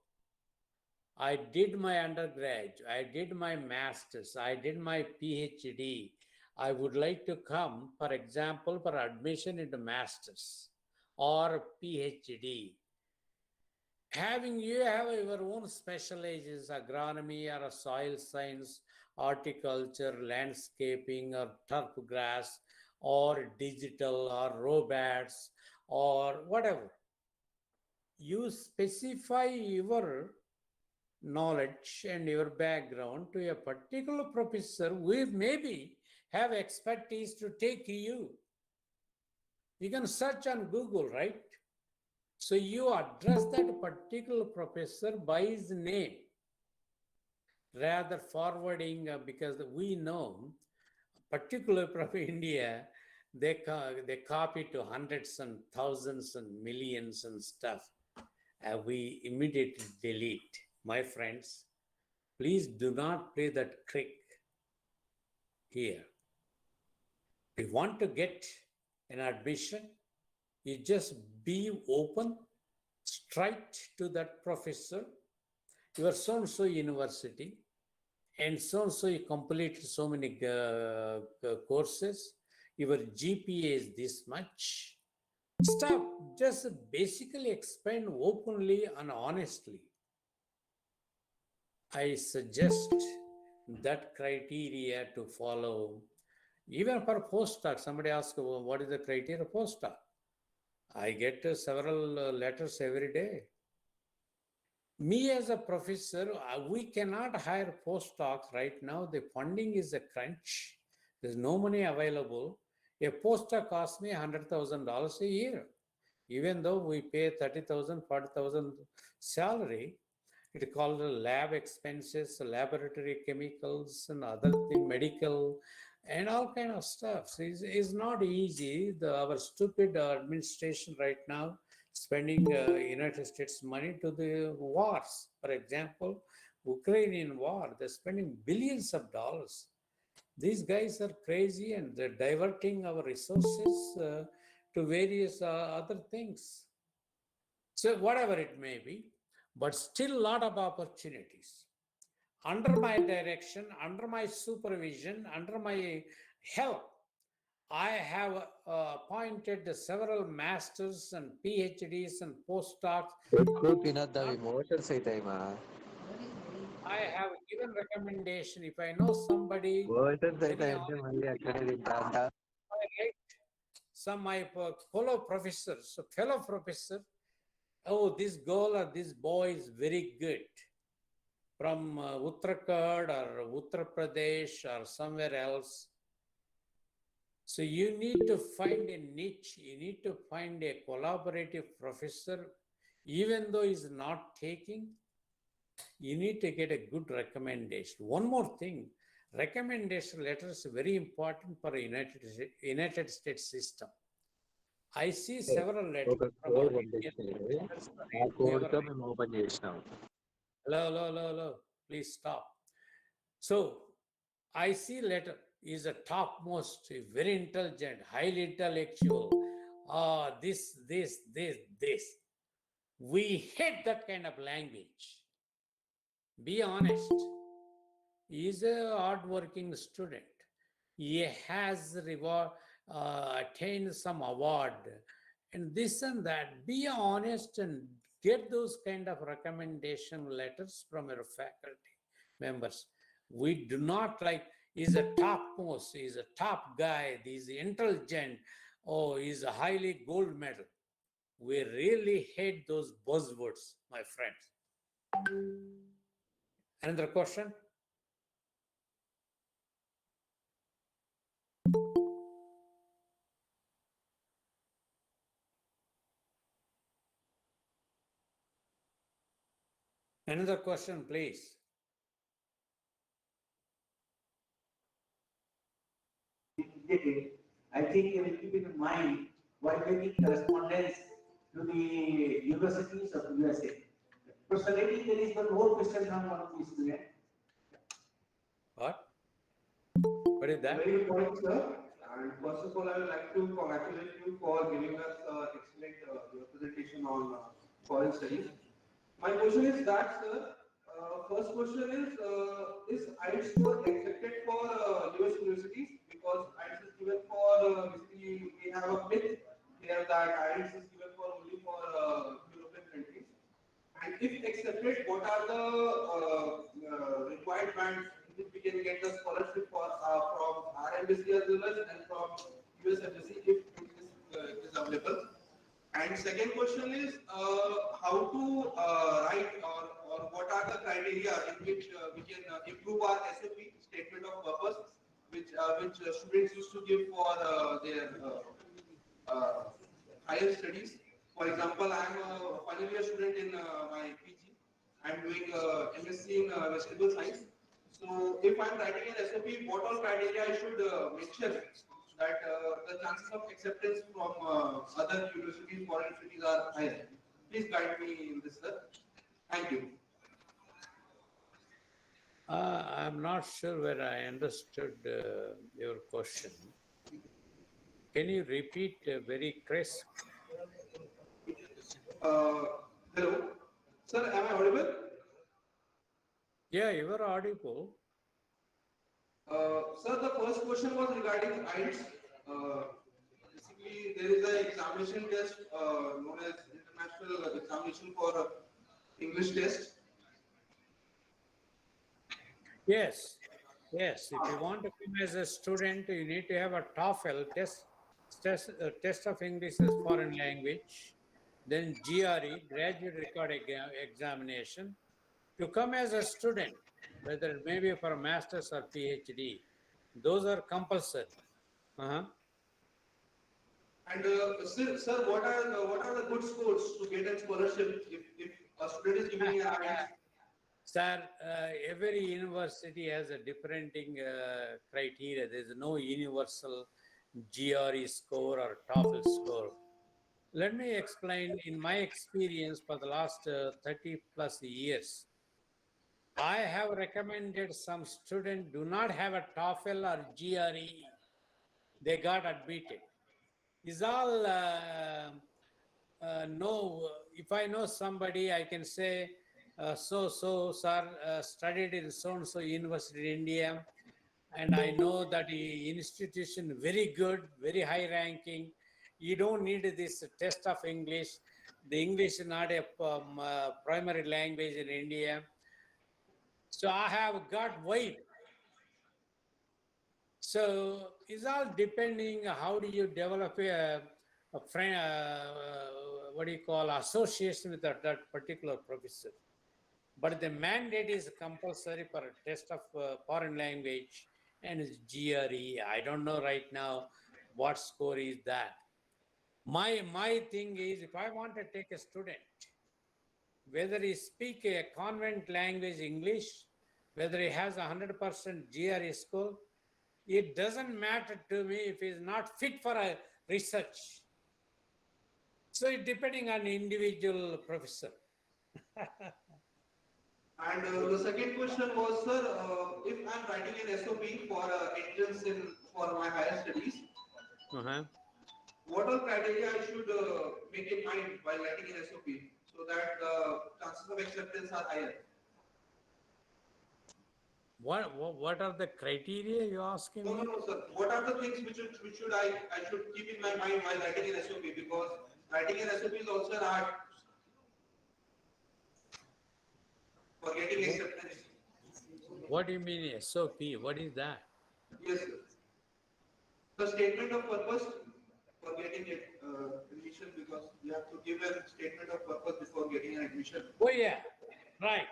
I did my undergrad, I did my master's, I did my PhD. I would like to come, for example, for admission into master's or PhD. Having you have your own specializes, agronomy or soil science, horticulture, landscaping or turf grass or digital or robots or whatever. You specify your knowledge and your background to a particular professor who maybe have expertise to take you. You can search on Google, right? So you address that particular professor by his name, rather forwarding, because we know, particularly from India, they copy to hundreds and thousands and millions and stuff. We immediately delete. My friends, please do not play that trick here. If you want to get an admission, you just be open, straight to that professor. You are so-and-so university, and so-and-so you completed so many courses. Your GPA is this much. Stop. Just basically explain openly and honestly. I suggest that criteria to follow. Even for postdoc, somebody asks, well, what is the criteria of postdoc? I get several letters every day. Me as a professor, we cannot hire postdocs right now. The funding is a crunch. There's no money available. A postdoc costs me $100,000 a year. Even though we pay $30,000, $40,000 salary, it's called lab expenses, laboratory chemicals, and other things, medical, and all kind of stuff. So it's not easy. Our stupid administration right now spending United States money to the wars. For example, Ukrainian war, they're spending billions of dollars. These guys are crazy and they're diverting our resources to various other things. So whatever it may be, but still a lot of opportunities. Under my direction, under my supervision, under my help, I have appointed several masters and PhDs and postdocs. I have given recommendation. If I know somebody, some my fellow professors, oh, this girl or this boy is very good from Uttarakhand or Uttar Pradesh or somewhere else. So you need to find a niche, you need to find a collaborative professor, even though he's not taking, you need to get a good recommendation. One more thing, recommendation letters very important for United States system. I see several letters from our Indian letters for whoever. మేము open చేసినాం. Hello. Please stop. So I see letter is a topmost, very intelligent, highly intellectual. This. We hate that kind of language. Be honest. He is a hardworking student. He has attained some award and this and that. Be honest and get those kind of recommendation letters from your faculty members. We do not like, he's a topmost, he's a top guy, he's intelligent, he's a highly gold medal. We really hate those buzzwords, my friends. Another question? Another question, please. I think you will keep in mind while making correspondence to the universities of USA. Personally, there is one more question from one of the students. What? What is that? Very good point, sir. And first of all, I would like to congratulate you for giving us excellent your presentation on foreign studies. My question is that, sir. First question is IELTS score accepted for US universities? Because IELTS is given for basically we have a myth here that IELTS is given for only for European countries. And if accepted, what are the required bands in which we can get the scholarship for from our embassy as well as and from US embassy if it is available? And second question is how to write or what are the criteria in which we can improve our SOP, statement of purpose, which students used to give for their higher studies. For example, I am a final year student in my PG. I am doing MSc in vegetable science. So if I am writing an SOP, what all criteria I should mention that the chances of acceptance from other universities, foreign cities are higher. Please guide me in this, sir. Thank you. I'm not sure whether I understood your question. Can you repeat very crisp? Hello, sir. Am I audible? Yeah, you were audible. Sir, the first question was regarding IELTS. Basically, there is an examination test known as International Examination for English Test. Yes. If you want to come as a student, you need to have a TOEFL test of English as foreign language, then GRE, graduate record examination. To come as a student, whether it may be for a master's or PhD, those are compulsory. And sir, what are the good scores to get a scholarship if a student is giving an IELTS? Sir, every university has a different criteria. There is no universal GRE score or TOEFL score. Let me explain. In my experience for the last 30 plus years, I have recommended some students do not have a TOEFL or GRE. They got admitted. Is all no. If I know somebody, I can say, sir, studied in so-and-so university in India, and I know that the institution very good, very high ranking. You don't need this test of English. The English is not a primary language in India. So I have got weight. So it's all depending how do you develop a friend, what do you call, association with that particular professor. But the mandate is compulsory for a test of foreign language and it's GRE. I don't know right now what score is that. My thing is, if I want to take a student, whether he speak a convent language English whether he has 100% GRE score, it doesn't matter to me if he's not fit for a research. So it depending on individual professor. And the second question was, sir, if I'm writing an SOP for entrance for my higher studies, what all criteria I should make in mind while writing an SOP so that the chances of acceptance are higher? What are the criteria you asking me? No, sir. What are the things which should I should keep in my mind while writing an SOP, because writing an SOP is also an art for getting acceptance. What do you mean SOP? What is that? Yes, sir. The statement of purpose for getting admission, because you have to give a statement of purpose before getting an admission. Oh yeah, right.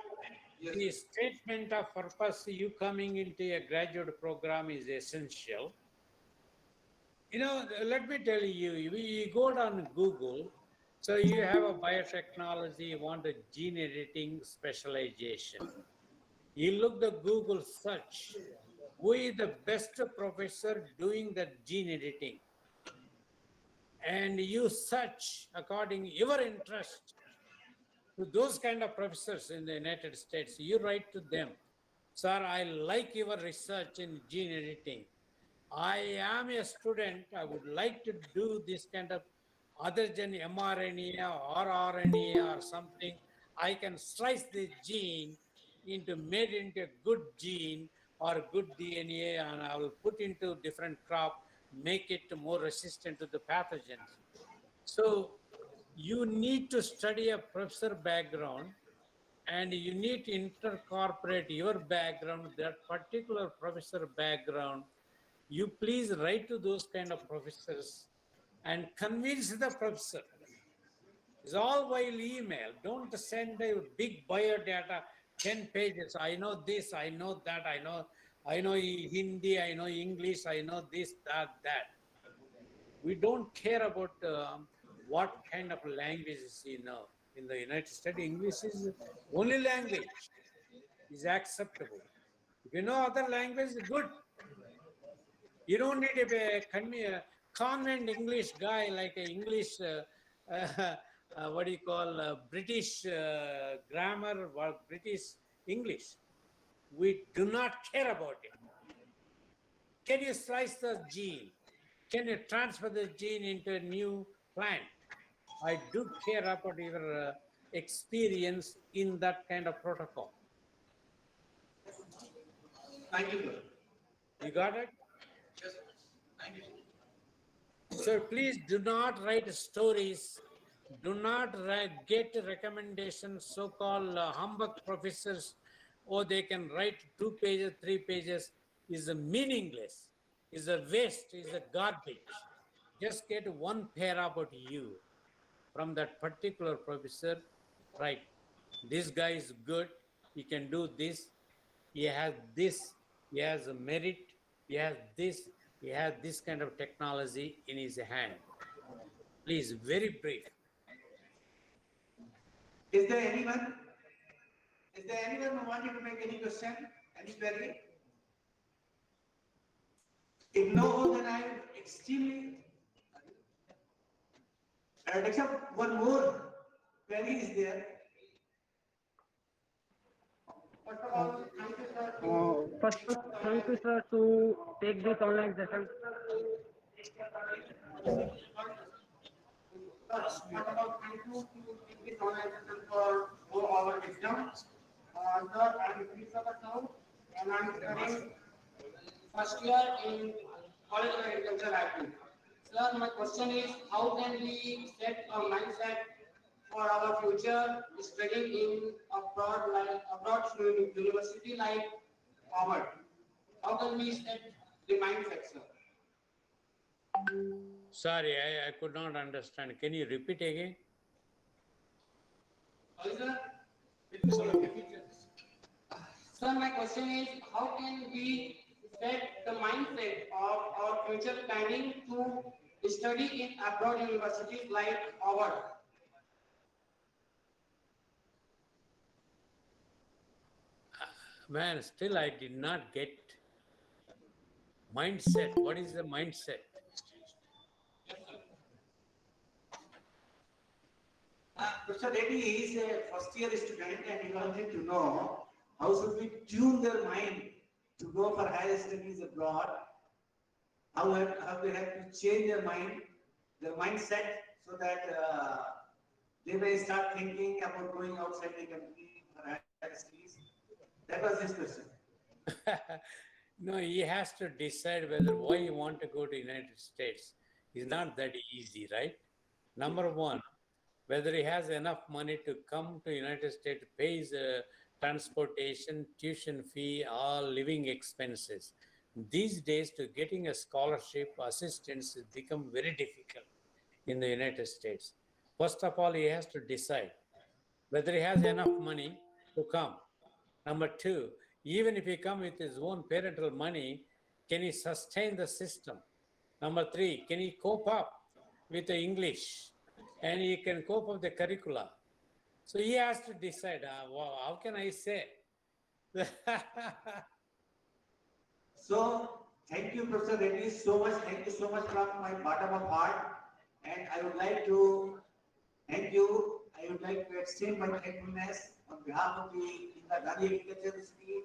Yes. The statement of purpose, you coming into a graduate program is essential. You know, let me tell you, you go down Google, so you have a biotechnology, you want a gene editing specialization. You look the Google search, who is the best professor doing that gene editing? And you search according your interest to those kind of professors in the United States. You write to them, sir, I like your research in gene editing. I am a student. I would like to do this kind of other than mRNA or RNA or something. I can slice the gene made into a good gene or good DNA, and I will put into different crop, make it more resistant to the pathogens. So you need to study a professor background, and you need to incorporate your background, that particular professor background. You please write to those kind of professors and convince the professor. It's all while email. Don't send a big biodata, 10 pages. I know this, I know that, I know Hindi, I know English, I know this, that. We don't care about what kind of languages you know. In the United States, English is only language, is acceptable. If you know other language, good. You don't need a convent English guy like an English, what do you call, British grammar or British English. We do not care about it. Can you slice the gene? Can you transfer the gene into a new plant? I do care about your experience in that kind of protocol. Thank you, sir. You got it? Yes, sir. Thank you, sir. So please do not write stories. Do not get recommendations, so-called humbug professors, or they can write 2 pages, 3 pages, is meaningless, is a waste, is a garbage. Just get one pair about you from that particular professor, right? This guy is good, he can do this, he has this, he has a merit, he has this kind of technology in his hand. Please, very brief. Is there anyone? Is there anyone who wanted to make any question? Any query? If no, then I am extremely. Except one more query is there. First, thank you, sir, to take this online session. What about thank you to take this online session for our exam. Sir, I'm Christopher now, and I'm studying first year in College of Agriculture IT. Sir, my question is, how can we set a mindset for our future studying in abroad university like Harvard? How can we set the mindset, sir? Sorry, I could not understand. Can you repeat again? Sir, my question is, how can we set the mindset of our future planning to study in abroad universities like Harvard? Man, still I did not get mindset. What is the mindset? Professor Reddy is a first year student and he wanted to know how should we tune their mind to go for higher studies abroad. How they have to change their mindset, so that they may start thinking about going outside the country for higher studies. That was his question. No, he has to decide whether why he want to go to United States. It's not that easy, right? Number one, whether he has enough money to come to United States, pays transportation, tuition fee, all living expenses. These days, to getting a scholarship assistance has become very difficult in the United States. First of all, he has to decide whether he has enough money to come. Number two, even if he come with his own parental money, can he sustain the system? Number three, can he cope up with the English and he can cope up the curricula? So he has to decide, how can I say? So thank you, Professor Reddy, so much. Thank you so much from my bottom of heart. And I would like to thank you. I would like to extend my thankfulness on behalf of the Indira Gandhi Agriculture University.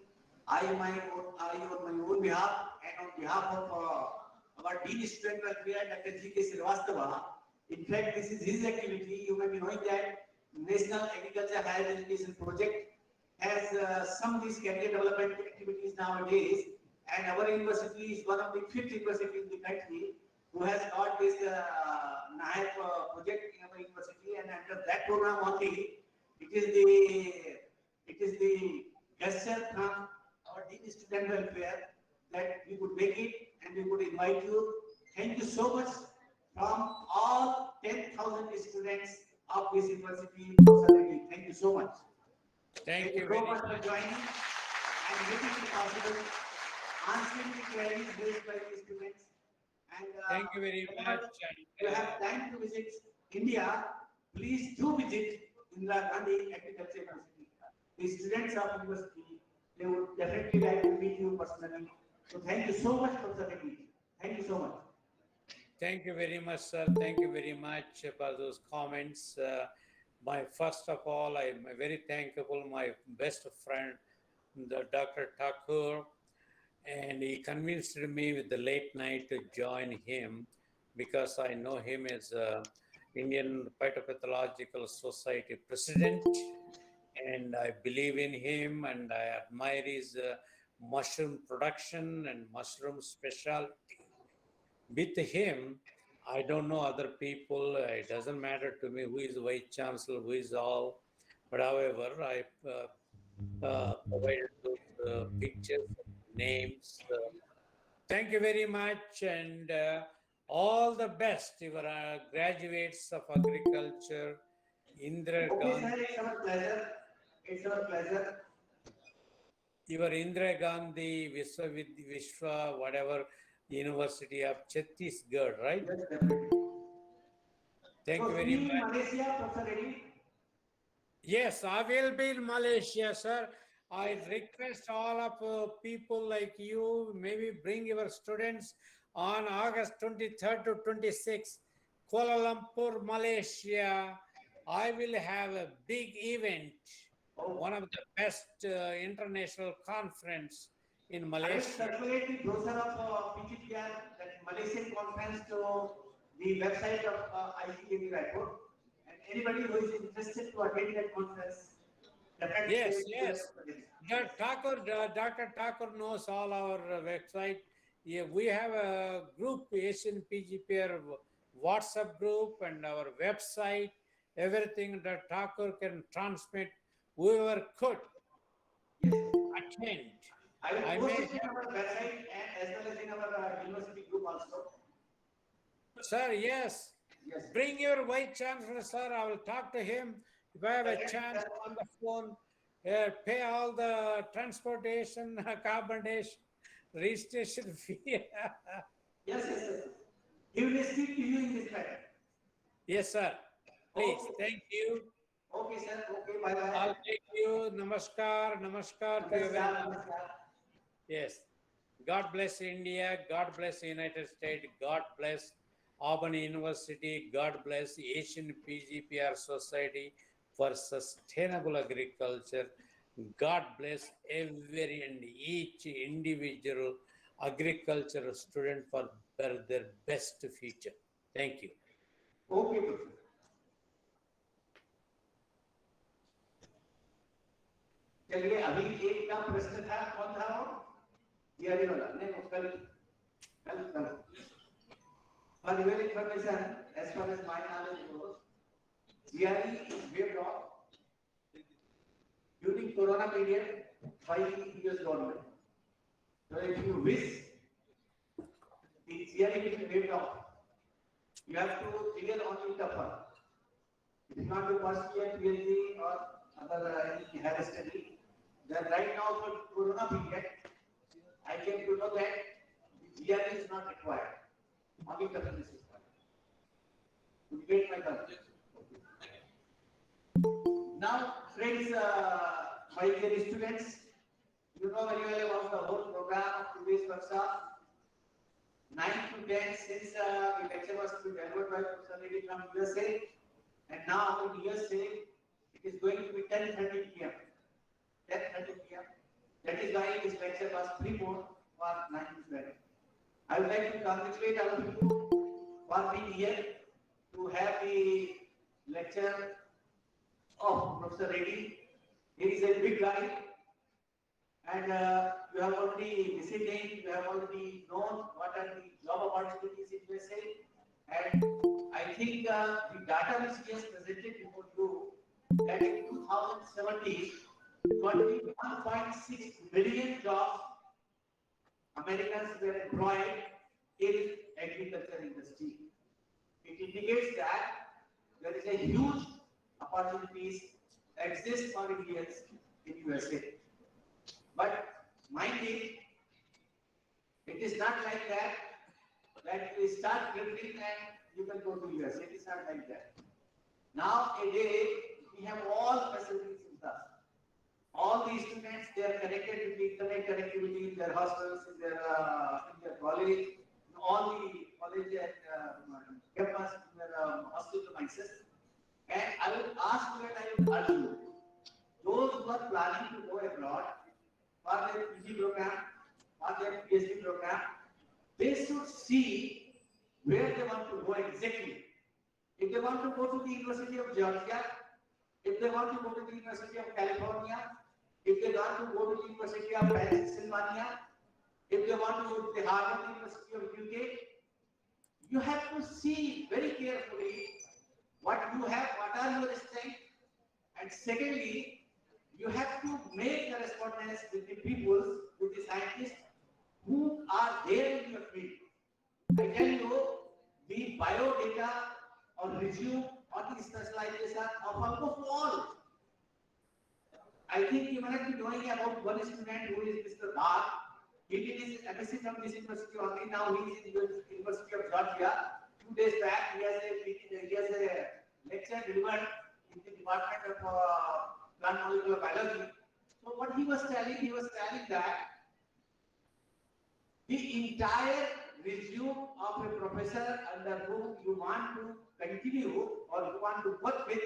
On my own behalf and on behalf of our Dean Student Welfare, Dr. G.K. Srivastava. In fact, this is his activity. You may be knowing that National Agriculture Higher Education Project has some of these career development activities nowadays, and our university is one of the 5th university in the country who has got this NAHEP project in our university, and under that program only, it is the gesture from our Dean Student Welfare that we could make it and we could invite you. Thank you so much from all 10,000 students of this university. Thank you so much. Thank you so very much for much. joining and making it possible, answering the queries raised by the students. And Thank you very whenever much. you have time to visit India, please do visit Indira Gandhi Agriculture University. The students of university, they would definitely like to meet you personally. So thank you so much, Professor Reddy. Thank you so much. Thank you very much, sir. Thank you very much for those comments. First of all, I'm very thankful my best friend, the Dr. Thakur, and he convinced me with the late night to join him because I know him as Indian Phytopathological Society president, and I believe in him and I admire his mushroom production and mushroom specialty. With him, I don't know other people. It doesn't matter to me who is vice chancellor, who is all. But however, I provided those pictures, names. Thank you very much, and all the best, your graduates of agriculture, Indira Okay, Gandhi. sir, it's our pleasure. It's our pleasure. Your Indira Gandhi Vishwa, whatever, University of Chhattisgarh, right? Yes, definitely. Thank So, you very see you in much. Malaysia, Professor Reddy. Yes, I will be in Malaysia, sir. I request all of people like you, maybe bring your students on August 23rd to 26th, Kuala Lumpur, Malaysia. I will have a big event, one of the best international conference in I will Malaysia. circulate the brochure of PGTR, that Malaysian conference, to the website of ICAB Raipur. And anybody who is interested to attend that conference, definitely Yes, they will yes. attend. Dr. Thakur knows all our website. Yeah, we have a group, Asian PGPR WhatsApp group and our website. Everything that Thakur can transmit, whoever could Yes. attend. I will I post may it in our website and as well as in our university group also. Sir, yes. Yes. Bring your vice chancellor, sir. I will talk to him. If I have a chance on the phone, pay all the transportation, accommodation, registration fee. Yes, yes, yes. He will speak to you in this matter. Yes, sir. Please, Okay. thank you. Okay, sir. Okay, bye bye. I'll take you. Namaskar, namaskar to everyone. Namaskar. Yes. God bless India. God bless the United States. God bless Auburn University. God bless Asian PGPR Society for Sustainable Agriculture. God bless every and each individual agricultural student for their best future. Thank you. Okay, Professor. चलिए अभी एक का प्रश्न था कौन था वो GRE वाला नहीं वो कल for your information as far as my knowledge goes GRE is waived off during corona period by the US government. So if you wish the GRE will be waived off, you have to clear only the first. If you want to pursue a PhD or other any higher study, then right now for corona period, I came to know that the GRE is not required. Only the business is required. You get my concept. Now, friends, my dear students, you know very well about the whole program of today's workshop. 9 to 10, since the lecture was to be delivered by Professor Lady from USA, and now in USA, it is going to be 10:30 p.m. 10:30 p.m. That is why this lecture was preponed for 9 to 12. I would like to congratulate all of you for being here to have the lecture of Professor Reddy. He is a big guy, and you have already visited, you have already known what are the job opportunities in USA, and I think the data which he has presented before you, that in 2017, 21.6 million jobs Americans were employed in agriculture industry. It indicates that there is a huge opportunities exist for Indians in USA. But mind it is not like that you start preparing and you can go to USA. It is not like that. Nowadays, we have all facilities with us. All the students, they are connected with the internet connectivity in their hostels, in their college, in all the college and campus, in their hostel premises. And I would ask you and I would urge you, those who are planning to go abroad for their PG program, for their PhD program, they should see where they want to go exactly. If they want to go to the University of Georgia, if they want to go to the University of California, if they want to go to the University of Pennsylvania, if they want to go to the Harvard University of UK, you have to see very carefully what you have, what are your strengths, and secondly, you have to make the correspondence with the people, with the scientists who are there in your field. I tell you, the biodata or resume or the specialization of almost all. I think you might be knowing about one student who is Mr. Bhatt. He did his MSc from this university only. Now he is in the University of Georgia. 2 days back, he has a lecture delivered in the Department of Plant Molecular Biology. So what he was telling that the entire resume of a professor under whom you want to continue or you want to work with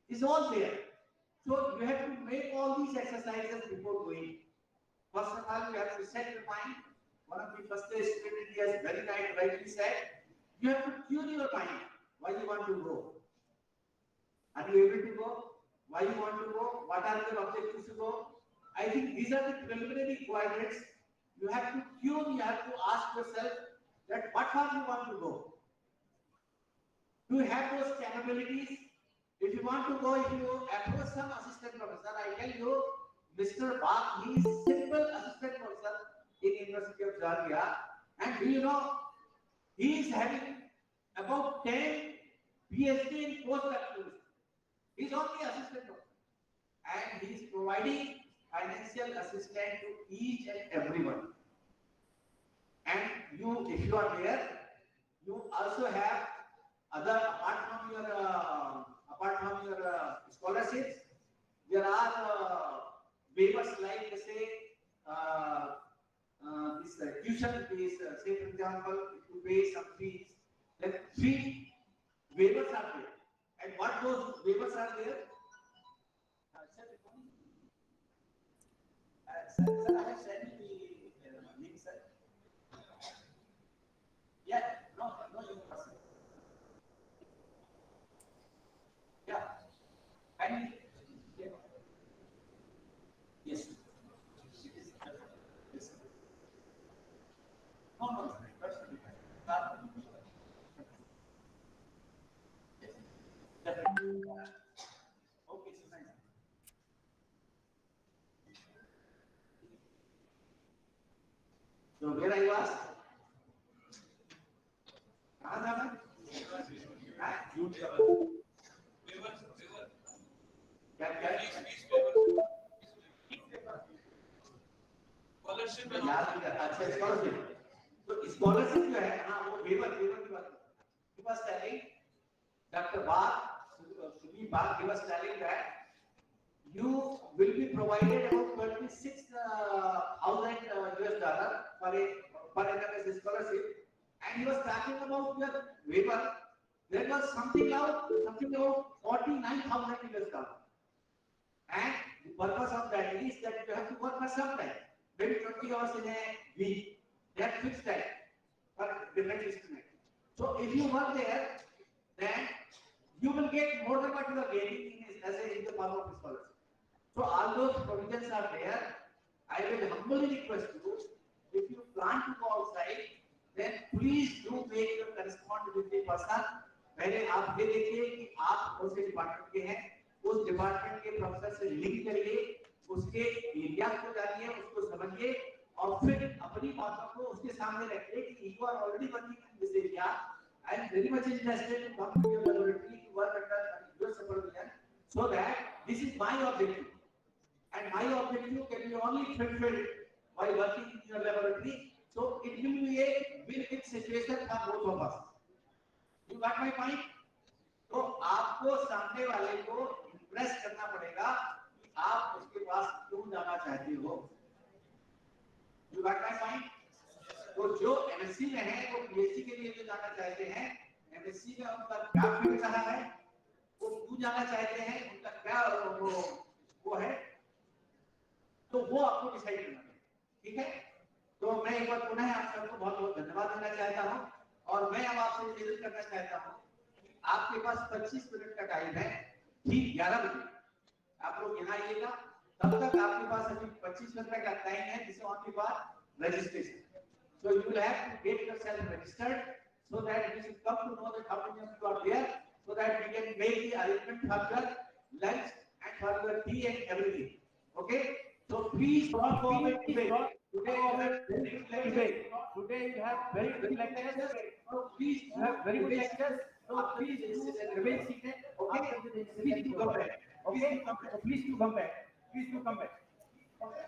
is all there. So you have to make all these exercises before going. First of all, you have to set your mind. One of the first students, he has very rightly said, you have to tune your mind why you want to go. Are you able to go? Why you want to go? What are your objectives to go? I think these are the preliminary requirements. You have to tune, you have to ask yourself that what far you want to go. Do you have those capabilities? If you want to go, if you approach some assistant professor, I tell you, Mr. Bach, he is simple assistant professor in University of Georgia, and do you know, he is having about 10 PhD in postdoctoral. He is only assistant professor, and he is providing financial assistance to each and everyone. And you, if you are there, you also have other apart apart from your scholarships, there are waivers like say this tuition fees. Say for example, if you pay some fees, then fee waivers are there. And what those waivers are there? Sir, I have sent you the link, sir. Yeah, no, you person. Yeah, and yeah. Yes. Yes. No. Personally. Yes. Definitely. Okay, so nice. So where I was? कहाँ था मैं? झूठ कर रहा हूँ। क्या? Scholarship याद नहीं करता। अच्छा स्कॉलरशिप। तो स्कॉलरशिप जो है, हाँ वो वेवर की बात कर। He was telling Dr. Bag, Sudhi Bag, he was telling that you will be provided about $26,000 per annum as a scholarship, and he was talking about your waiver. There was something about $49,000, and the purpose of that is that you have to work for some time, maybe 20 hours in a week. That fixed time for different instruments. So if you work there, then you will get more than what you are getting in the form of scholarship. So all those provisions are there. I will humbly request you, if you plan to go outside, then please do make your correspondence with the person. पहले आप ये देखिए कि आप कौन से department के हैं, उस डिपार्टमेंट के प्रोफेसर से लिंक करिए, उसके एरिया को जानिए, उसको समझिए और फिर अपनी बातों को उसके सामने रखिए कि you are already working in this area. I am very much interested to come to your laboratory to work under your supervision, so that this is my objective. And my objective can be only fulfilled by working in your laboratory. So it will be a win-win situation for both of us. You got my point? तो आपको सामने वाले को impress करना पड़ेगा कि आप उसके पास क्यों जाना चाहते हो. You got my point? तो जो एमएससी में है वो पीएचडी के लिए जो जाना चाहते हैं, एमएससी में उनका क्या फील्ड रहा है, वो क्यों जाना चाहते हैं, उनका क्या वो है, तो वो आपको डिसाइड करना है. ठीक है? तो मैं एक बार पुनः आप सबको बहुत बहुत धन्यवाद देना चाहता हूं और मैं अब आपसे निवेदन करना चाहता हूं कि आपके पास 25 मिनट का टाइम है. ठीक 11 बजे आप लोग यहाँ आइएगा. तब तक आपके पास अभी 25 मिनट का टाइम है, जिसे on the bar registration. So you will have to get yourself registered so that we should come to know that how many of you are there, so that we can make the arrangement for your lunch and for your tea and everything. Okay? So please don't go away today. Today you have very good lectures. So please you have very good lectures. So please remain seated. Okay? Please do come back. Okay? Please do come back. Please do come back. Okay?